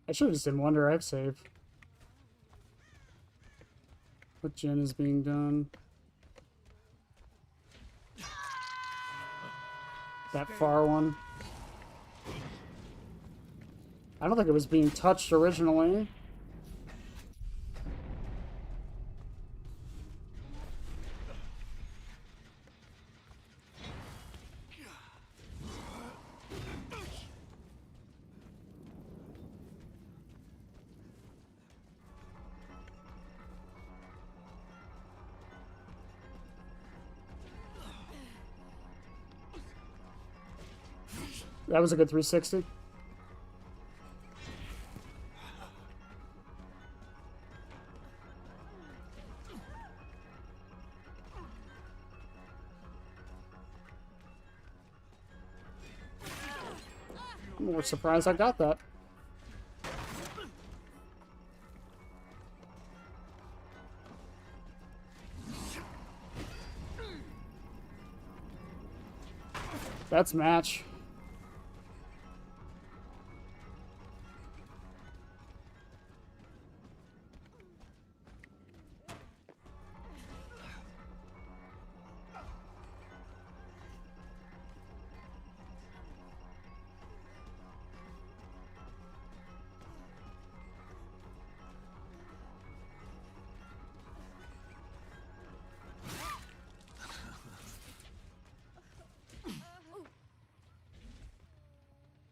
I should have just did Wonder X save. What gen is being done? That far one. I don't think it was being touched originally. That was a good 360. I'm more surprised I got that. That's match.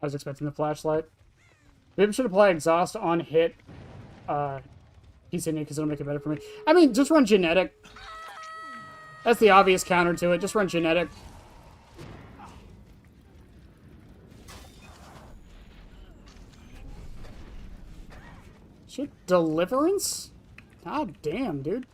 I was expecting the flashlight. Maybe I should apply exhaust on hit. He's in it because it'll make it better for me. I mean, just run genetic. That's the obvious counter to it. Just run genetic. Shit, deliverance? God damn, dude.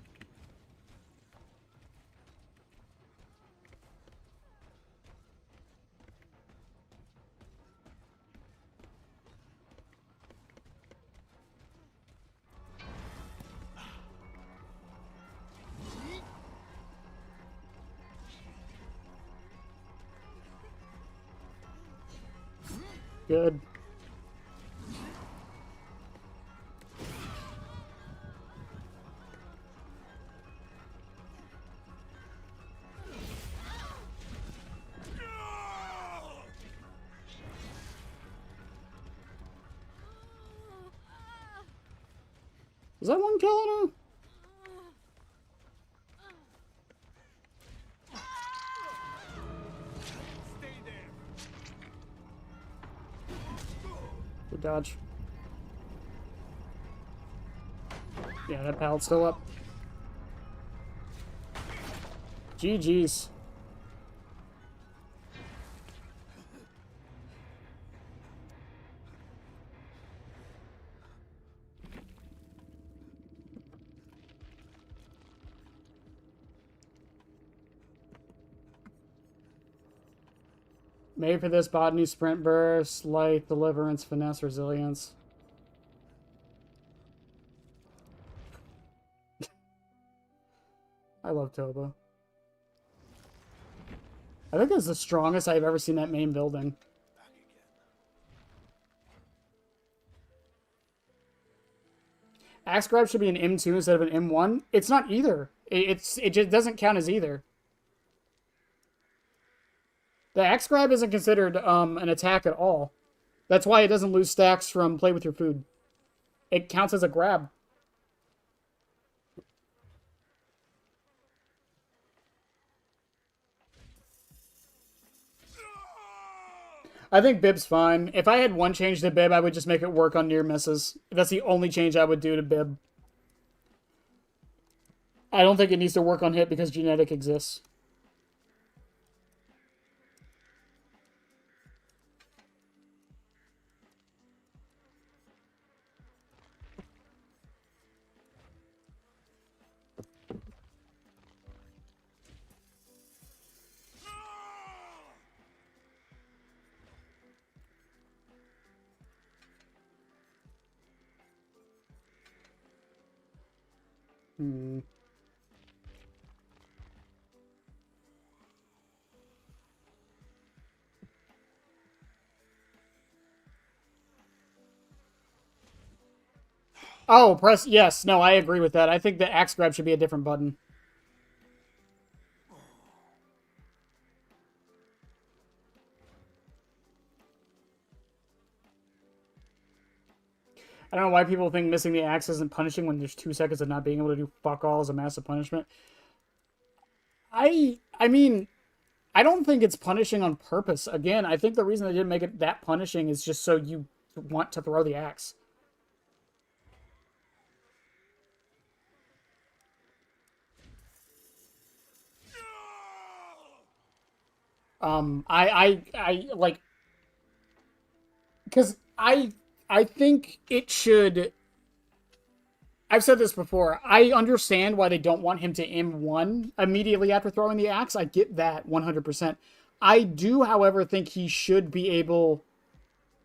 Good. Is that one killing her? Good dodge. Yeah, that pallet's still up. GG's. Made for this botany, sprint burst, light, deliverance, finesse, resilience. I love Toba. I think it's the strongest I've ever seen that main building. Axe grab should be an M2 instead of an M1. It's not either. It just doesn't count as either. The axe grab isn't considered an attack at all. That's why it doesn't lose stacks from play with your food. It counts as a grab. I think Bib's fine. If I had one change to Bib, I would just make it work on near misses. That's the only change I would do to Bib. I don't think it needs to work on hit because genetic exists. Oh, press yes. No, I agree with that. I think the axe grab should be a different button. I don't know why people think missing the axe isn't punishing when there's 2 seconds of not being able to do fuck all as a massive punishment. I mean, I don't think it's punishing on purpose. Again, I think the reason they didn't make it that punishing is just so you want to throw the axe. I like, because I think it should. I've said this before. I understand why they don't want him to M1 immediately after throwing the axe. I get that 100%. I do, however, think he should be able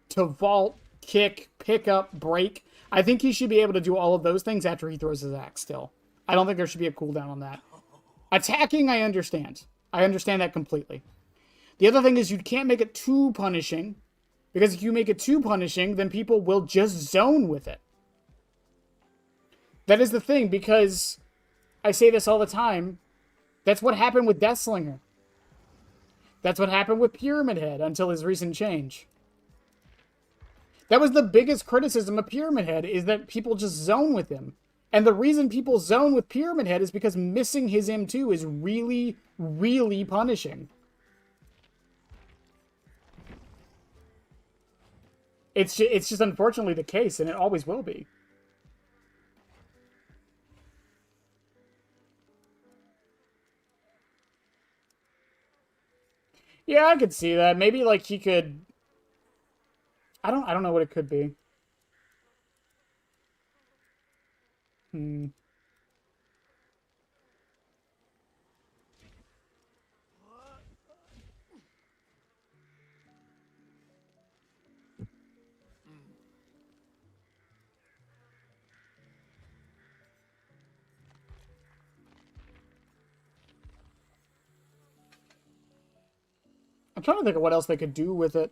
to vault, kick, pick up, break. I think he should be able to do all of those things after he throws his axe still. I don't think there should be a cooldown on that. Attacking, I understand. I understand that completely. The other thing is you can't make it too punishing, because if you make it too punishing, then people will just zone with it. That is the thing, because I say this all the time. That's what happened with Deathslinger. That's what happened with Pyramid Head until his recent change. That was the biggest criticism of Pyramid Head, is that people just zone with him. And the reason people zone with Pyramid Head is because missing his M2 is really, really punishing. It's just unfortunately the case, and it always will be. Yeah, I could see that. Maybe like he could. I don't know what it could be. Hmm. I'm trying to think of what else they could do with it.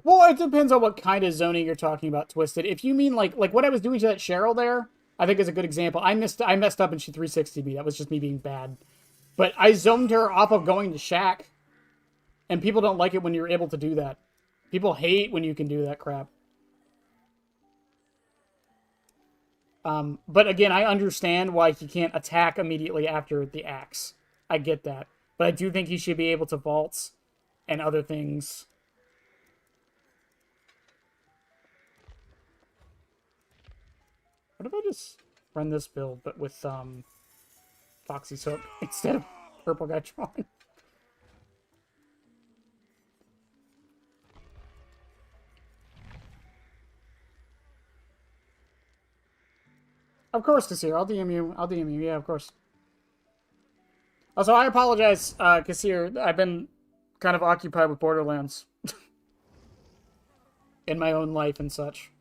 Well, it depends on what kind of zoning you're talking about, Twisted. If you mean like what I was doing to that Cheryl there, I think is a good example. I messed up and she 360'd me. That was just me being bad. But I zoned her off of going to Shack, and people don't like it when you're able to do that. People hate when you can do that crap. But again, I understand why he can't attack immediately after the axe. I get that. But I do think he should be able to vault and other things. What if I just run this build, but with Foxy Soap instead of Purple Guy drawing? Of course, Kassir. I'll DM you. I'll DM you. Yeah, of course. Also, I apologize, Kassir. I've been kind of occupied with Borderlands in my own life and such.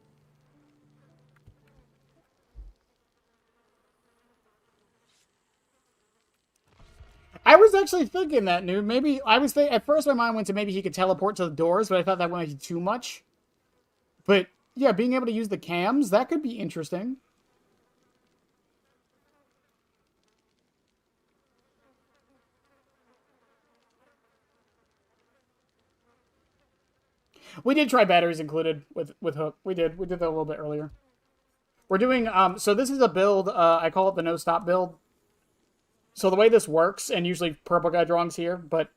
I was actually thinking that, Noob. Maybe I was at first my mind went to maybe he could teleport to the doors, but I thought that might be too much. But yeah, being able to use the cams, that could be interesting. We did try batteries included with Hook. We did that a little bit earlier. We're doing so this is a build, I call it the no stop build. So the way this works, and usually Purple Guy drawings here, but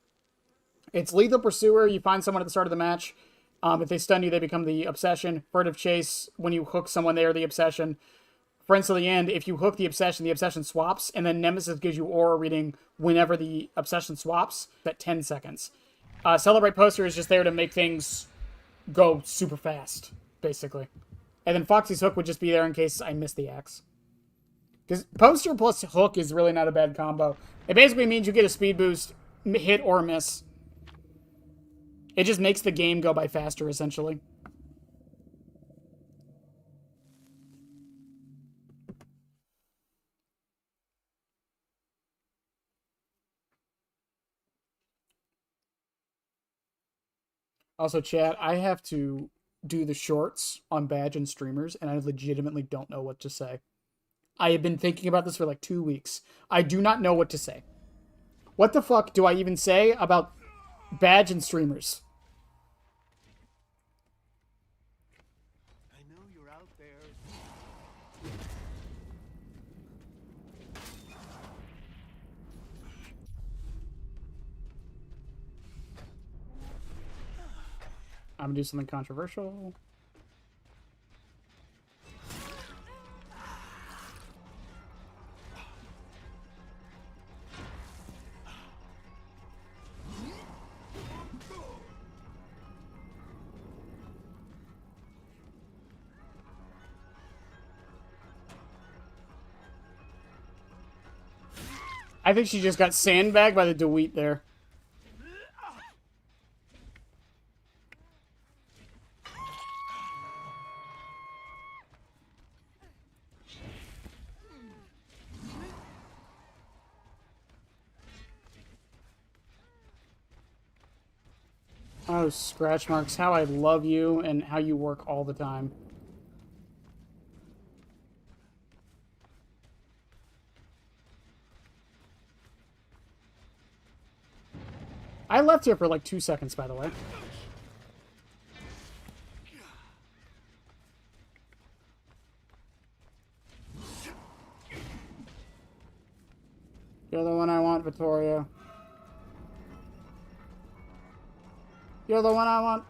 it's Lethal Pursuer. You find someone at the start of the match. If they stun you, they become the Obsession. Furtive Chase, when you hook someone, they are the Obsession. Friends to the End, if you hook the Obsession swaps, and then Nemesis gives you aura reading whenever the Obsession swaps at 10 seconds. Celebrate Poster is just there to make things go super fast, basically. And then Foxy's Hook would just be there in case I miss the axe. Because Poster plus Hook is really not a bad combo. It basically means you get a speed boost, hit or miss. It just makes the game go by faster, essentially. Also, chat, I have to do the shorts on Badge and streamers, and I legitimately don't know what to say. I have been thinking about this for like 2 weeks. I do not know what to say. What the fuck do I even say about Badge and streamers? I know you're out there. I'm gonna do something controversial. I think she just got sandbagged by the DeWeet there. Oh, Scratch Marks, how I love you and how you work all the time. I left here for like 2 seconds, by the way. You're the one I want, Vittorio. You're the one I want.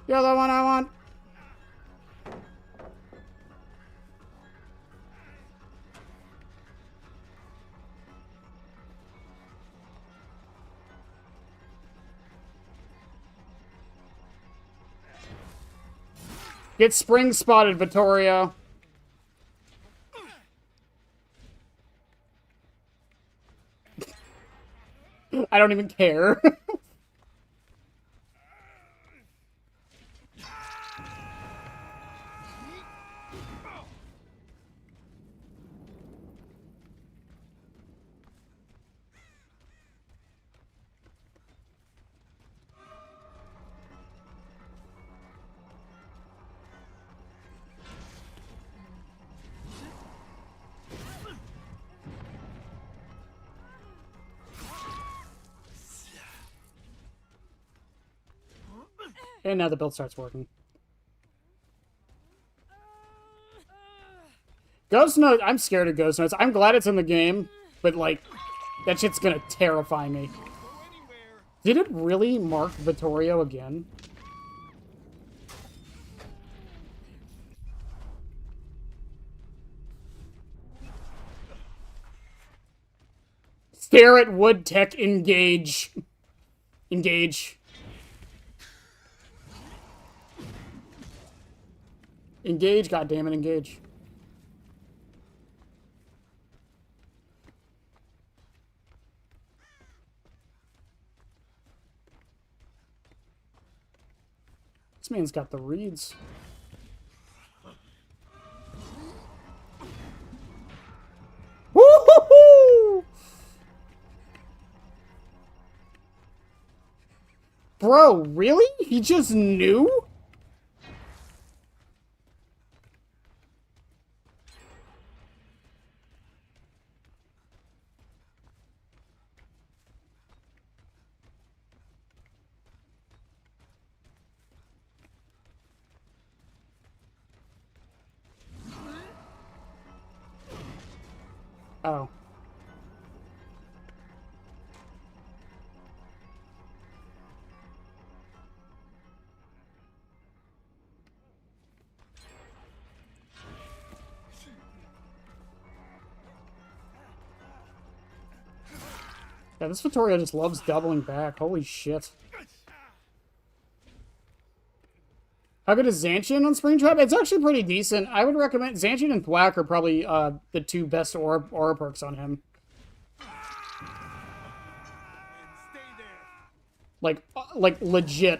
You're the one I want. Get spring spotted, Vittorio. I don't even care. And now the build starts working. Ghost Note, I'm scared of Ghost Notes. I'm glad it's in the game, but like, that shit's gonna terrify me. Did it really mark Vittorio again? Stare at wood tech, engage. Engage. Engage, goddammit, engage. This man's got the reeds. Woo-hoo-hoo! Bro, really? He just knew? Oh. Yeah, this Vittorio just loves doubling back. Holy shit. How good is Zancian on Springtrap? It's actually pretty decent. I would recommend... Zancian and Thwack are probably the two best aura perks on him. Like legit.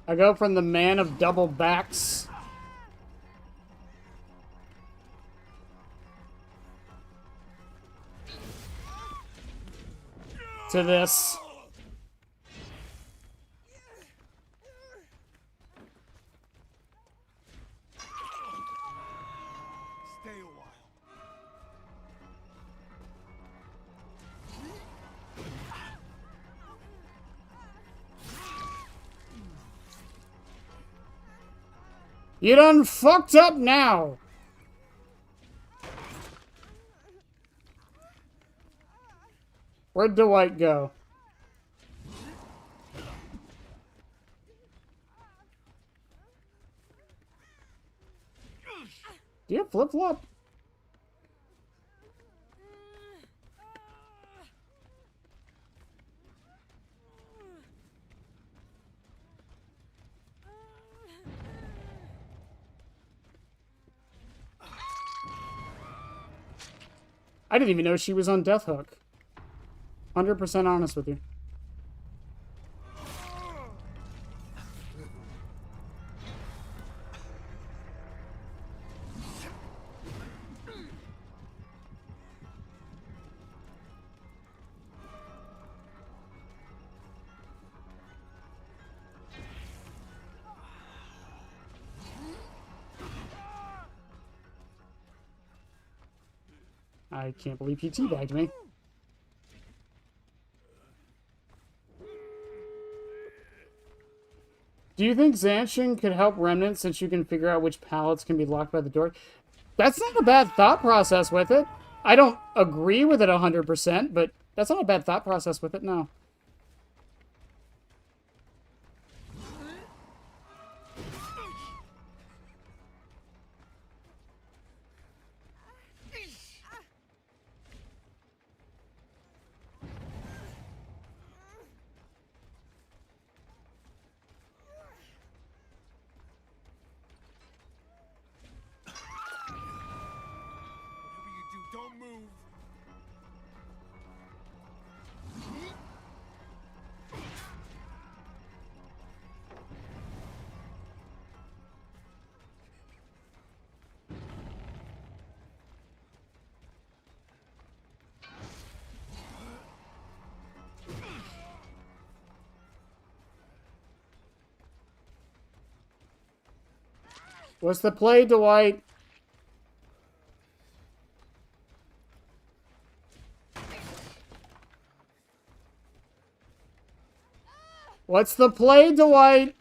I go from the man of double backs to this. Stay a while. You done fucked up now. Where'd Dwight go? Do you have flip-flop? I didn't even know she was on Death Hook. 100% honest with you. I can't believe he teabagged me. Do you think Zanshin could help Remnant since you can figure out which pallets can be locked by the door? That's not a bad thought process with it. I don't agree with it 100%, but that's not a bad thought process with it, no. Whatever you do, don't move. What's the play, Dwight? What's the play, Dwight?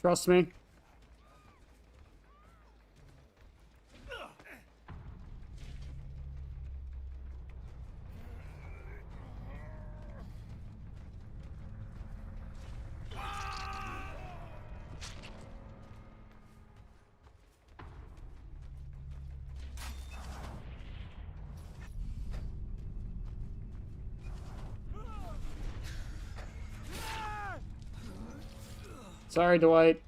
Trust me. Sorry, Dwight.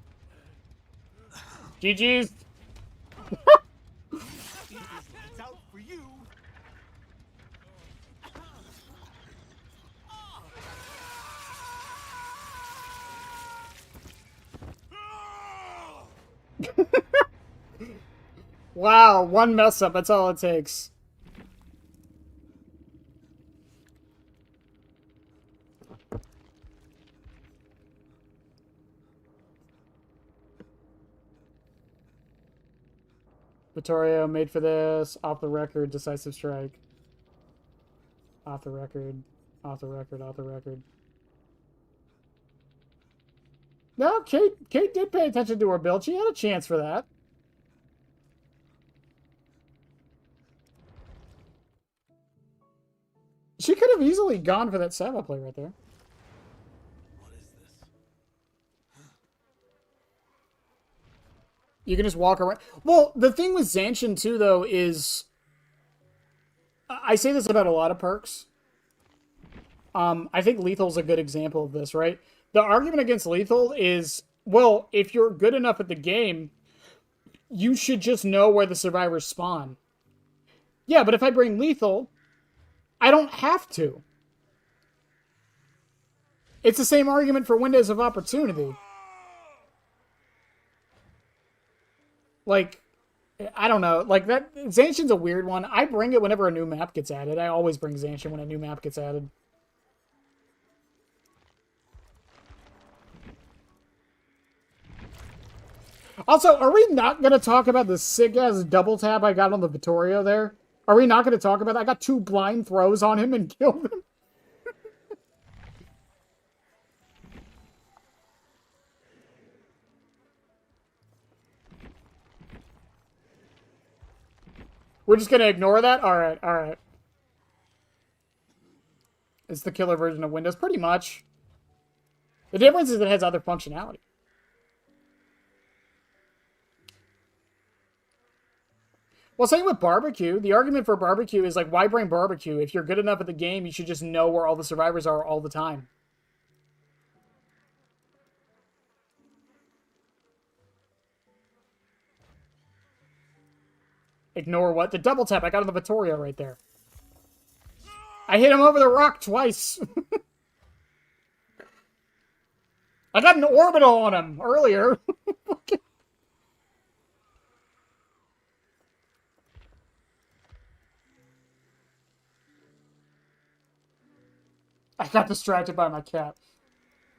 GG's. It's out for you. Wow, one mess up, that's all it takes. Vittorio made for this, off the record, decisive strike. Off the record, off the record, off the record. No, Kate did pay attention to her build. She had a chance for that. She could have easily gone for that Sava play right there. What is this? You can just walk around. Well, the thing with Zanshin, too, though, is... I say this about a lot of perks. I think Lethal's a good example of this, right? The argument against Lethal is, well, if you're good enough at the game, you should just know where the survivors spawn. Yeah, but if I bring Lethal, I don't have to. It's the same argument for windows of opportunity. Like, I don't know. Like, that Zanshin's a weird one. I bring it whenever a new map gets added. I always bring Zanshin when a new map gets added. Also, are we not going to talk about the sick-ass double tap I got on the Vittorio there? Are we not going to talk about that? I got 2 blind throws on him and killed him. We're just going to ignore that? Alright, alright. It's the killer version of Windows, pretty much. The difference is it has other functionality. Well, same with barbecue. The argument for barbecue is like, why bring barbecue? If you're good enough at the game, you should just know where all the survivors are all the time. Ignore what? The double tap. I got on the Vittoria right there. I hit him over the rock twice. I got an orbital on him earlier. I got distracted by my cat.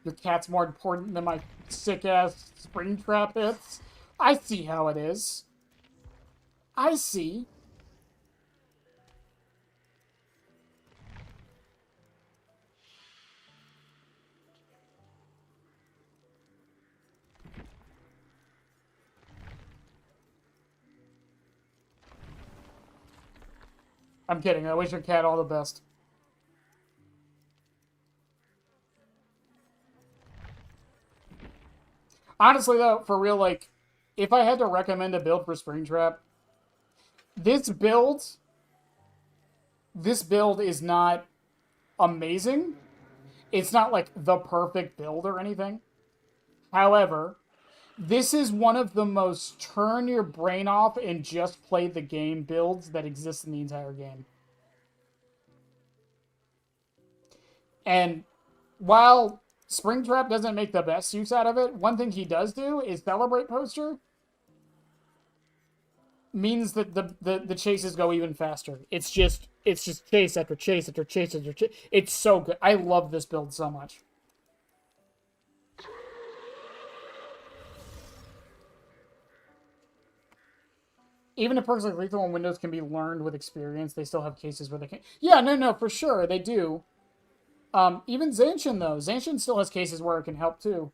Your cat's more important than my sick-ass Springtrap hits. I see how it is. I see. I'm kidding. I wish your cat all the best. Honestly, though, for real, like, if I had to recommend a build for Springtrap, this build is not amazing. It's not, like, the perfect build or anything. However, this is one of the most turn your brain off and just play the game builds that exist in the entire game. And while Springtrap doesn't make the best use out of it, one thing he does do is Celebrate Poster means that the chases go even faster. It's just chase after chase after chase after chase. It's so good. I love this build so much. Even if perks like Lethal and Windows can be learned with experience, they still have cases where they can't. Yeah, no, for sure, they do. Even Zanshin, though. Zanshin still has cases where it can help, too.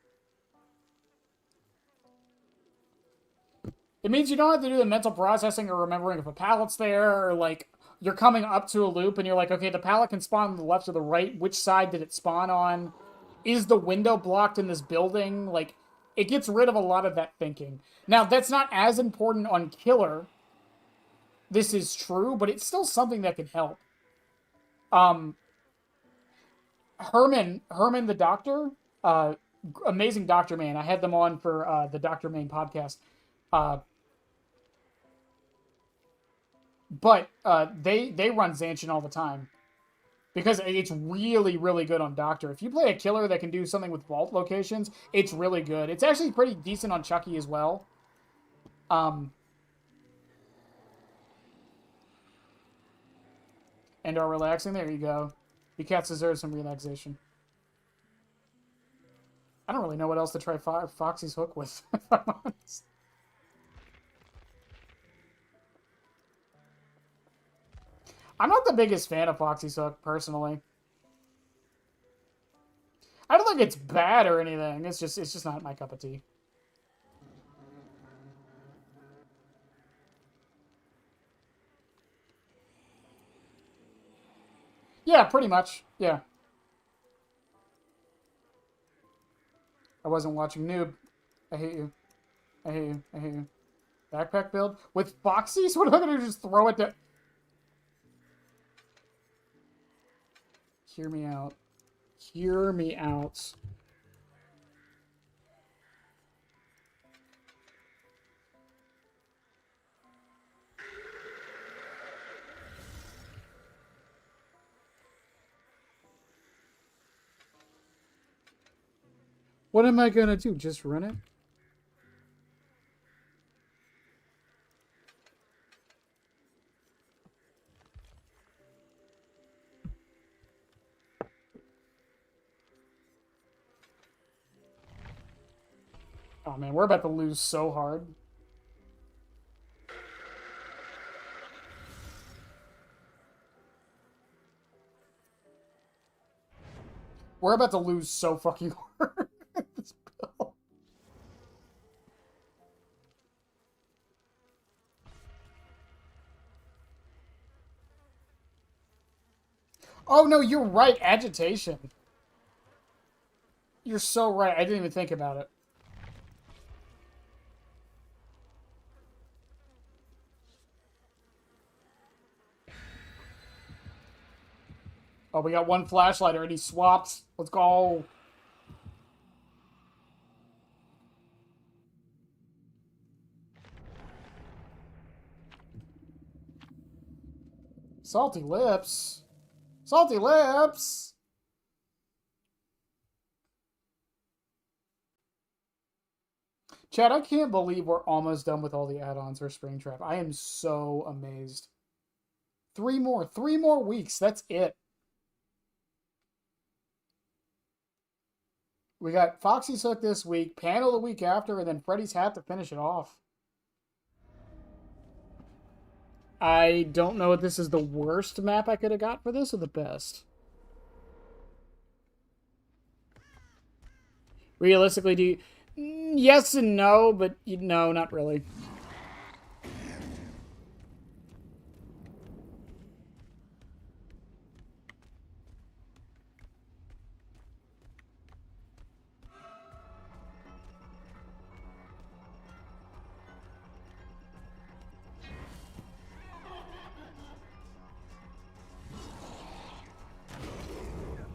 It means you don't have to do the mental processing or remembering if a pallet's there, or, like, you're coming up to a loop and you're like, okay, the pallet can spawn on the left or the right. Which side did it spawn on? Is the window blocked in this building? Like, it gets rid of a lot of that thinking. Now, that's not as important on Killer. This is true, but it's still something that can help. Herman the doctor, amazing doctor man. I had them on for the Dr. Main podcast. But they run Zanshin all the time. Because it's really, really good on Doctor. If you play a killer that can do something with vault locations, it's really good. It's actually pretty decent on Chucky as well. And are relaxing. There you go. Your cats deserve some relaxation. I don't really know what else to try Foxy's hook with, if I'm honest. I'm not the biggest fan of Foxy's hook, personally. I don't think it's bad or anything. It's just not my cup of tea. Yeah, pretty much. Yeah. I wasn't watching Noob. I hate you. I hate you. I hate you. Backpack build? With Foxy's? What am I going to just throw it down? Hear me out. Hear me out. What am I gonna do? Just run it? Oh man, we're about to lose so hard. We're about to lose so fucking hard. This build. Oh no, you're right. Agitation. You're so right. I didn't even think about it. we got one flashlight already swapped. Let's go. Salty lips. Salty lips. Chad, I can't believe we're almost done with all the add-ons for Springtrap. I am so amazed. 3 more weeks. That's it. We got Foxy's Hook this week, Panel the week after, and then Freddy's Hat to finish it off. I don't know if this is the worst map I could have got for this or the best. Realistically, do you... Yes and no, but no, not really.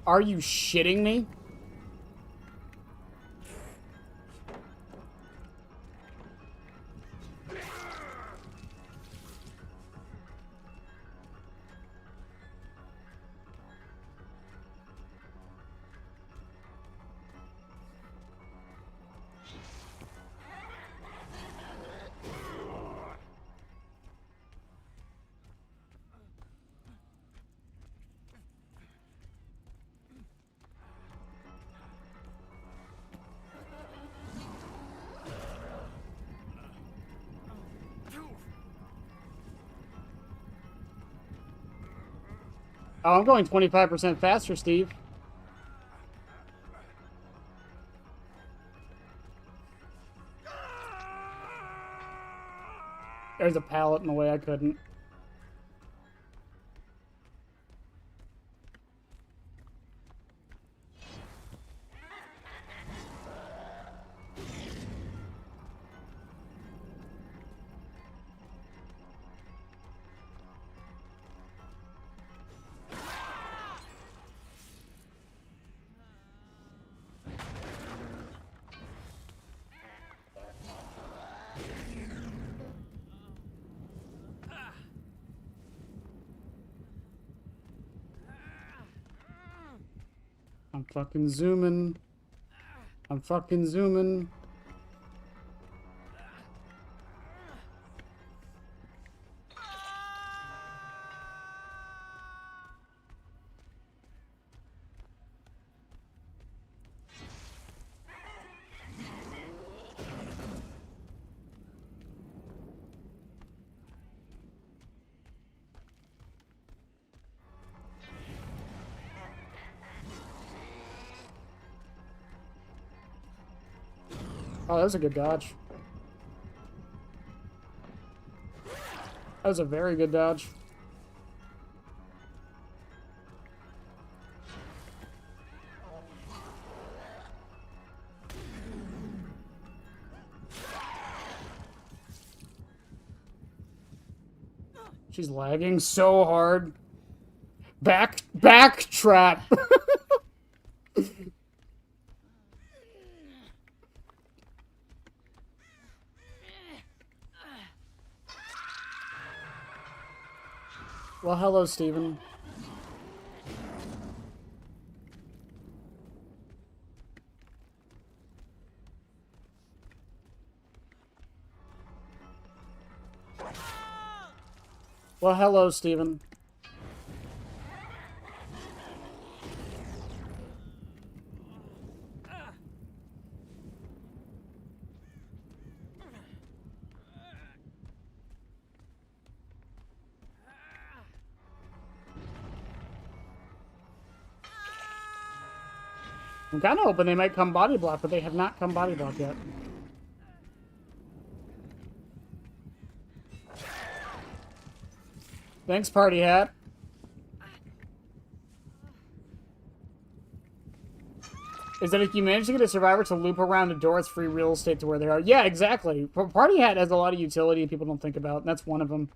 Are you shitting me? Oh, I'm going 25% faster, Steve. There's a pallet in the way, I couldn't. I'm fucking zooming. I'm fucking zooming. Oh, that was a good dodge. That was a very good dodge. She's lagging so hard. Backtrap. Well, hello, Steven. Well, hello, Steven. I'm kind of hoping they might come body block, but they have not come body block yet. Thanks, Party Hat. Is that if you manage to get a survivor to loop around a door, it's free real estate to where they are. Yeah, exactly. Party Hat has a lot of utility people don't think about, and that's one of them.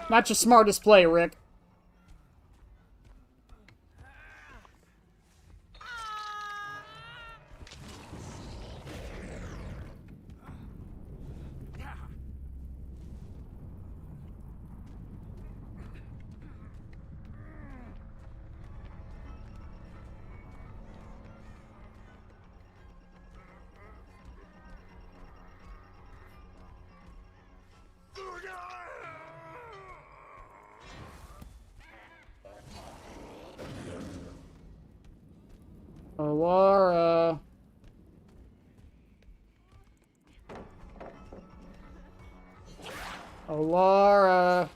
Not your smartest play, Rick. Alara. Alara.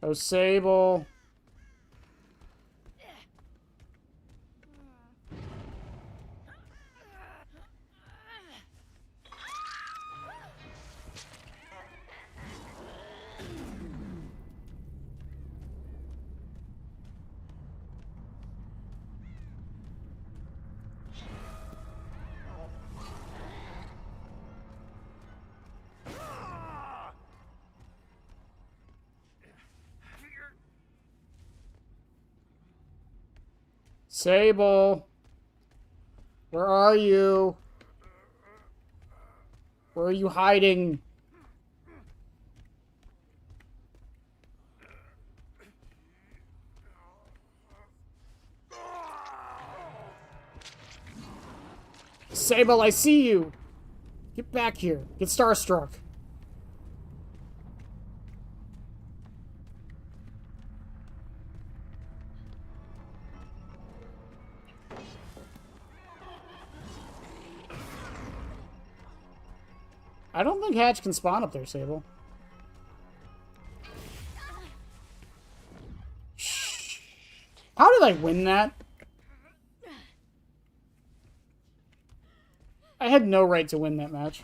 Oh, Sable. Sable. Where are you? Where are you hiding? Sable, I see you! Get back here. Get starstruck. I don't think Hatch can spawn up there, Sable. Shh. How did I win that? I had no right to win that match.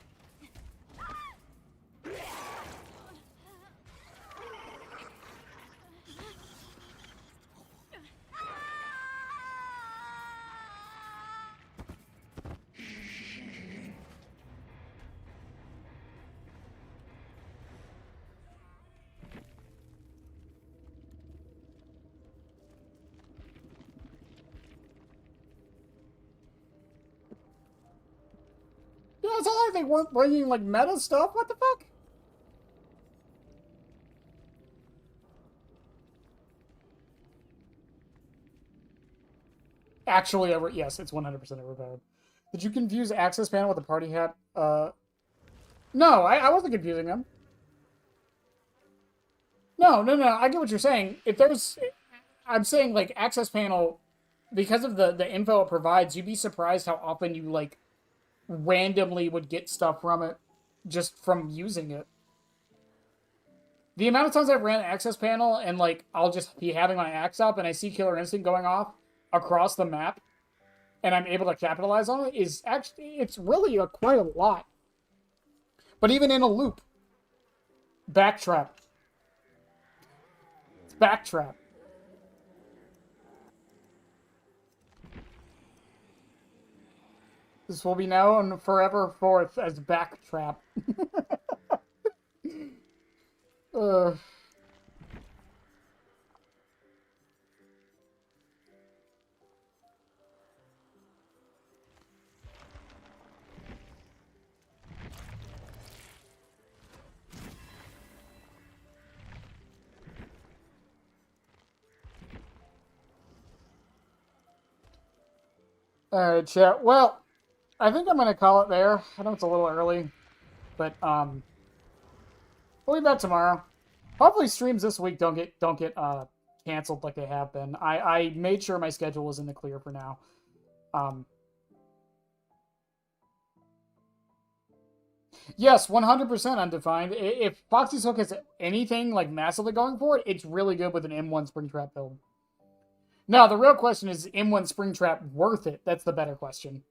Yeah, it's not like they weren't bringing, like, meta stuff. What the fuck? Actually, yes, it's 100% overpowered. Did you confuse access panel with the party hat? No, I wasn't confusing them. No, I get what you're saying. If there's... I'm saying, like, access panel, because of the info it provides, you'd be surprised how often you, like, randomly would get stuff from it just from using it. The amount of times I've ran access panel and, like, I'll just be having my axe up and I see Killer Instinct going off across the map and I'm able to capitalize on it is actually, it's really quite a lot. But even in a loop, backtrap. It's backtrap. This will be known forever forth as backtrap. Alright, chat. Well, I think I'm gonna call it there. I know it's a little early, but we'll be back tomorrow. Hopefully streams this week don't get canceled like they have been. I made sure my schedule was in the clear for now. Yes, 100% undefined. If Foxy's Hook has anything like massively going for it, it's really good with an M1 Springtrap build. Now, the real question is M1 Springtrap worth it? That's the better question.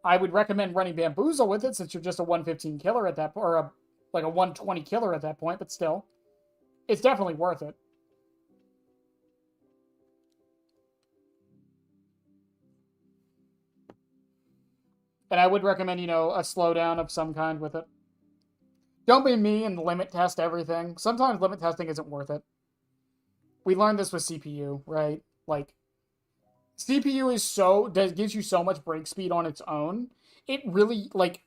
I would recommend running Bamboozle with it since you're just a 115 killer at that point, or like a 120 killer at that point, but still, it's definitely worth it. And I would recommend, you know, a slowdown of some kind with it. Don't be me and limit test everything. Sometimes limit testing isn't worth it. We learned this with CPU, right? Like, CPU gives you so much break speed on its own. It really, like,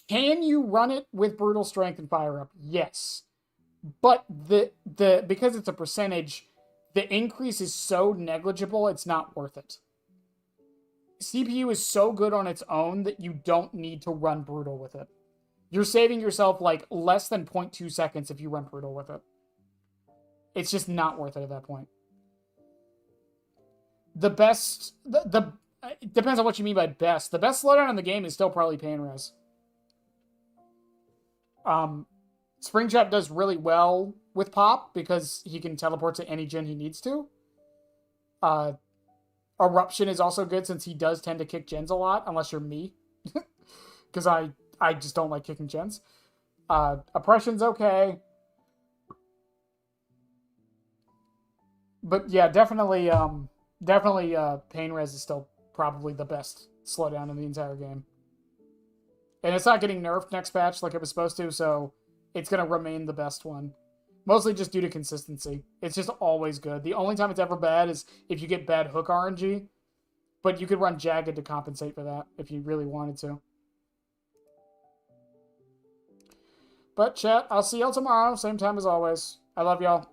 can you run it with brutal strength and fire up? Yes. But because it's a percentage, the increase is so negligible, it's not worth it. CPU is so good on its own that you don't need to run brutal with it. You're saving yourself like less than 0.2 seconds if you run brutal with it. It's just not worth it at that point. The best, it depends on what you mean by best. The best slowdown in the game is still probably pain res. Springtrap does really well with Pop because he can teleport to any gen he needs to. Eruption is also good since he does tend to kick gens a lot, unless you're me. Because I just don't like kicking gens. Oppression's okay. But yeah, definitely pain res is still probably the best slowdown in the entire game. And it's not getting nerfed next patch like it was supposed to, so it's going to remain the best one. Mostly just due to consistency. It's just always good. The only time it's ever bad is if you get bad hook RNG. But you could run Jagged to compensate for that if you really wanted to. But chat, I'll see y'all tomorrow, same time as always. I love y'all.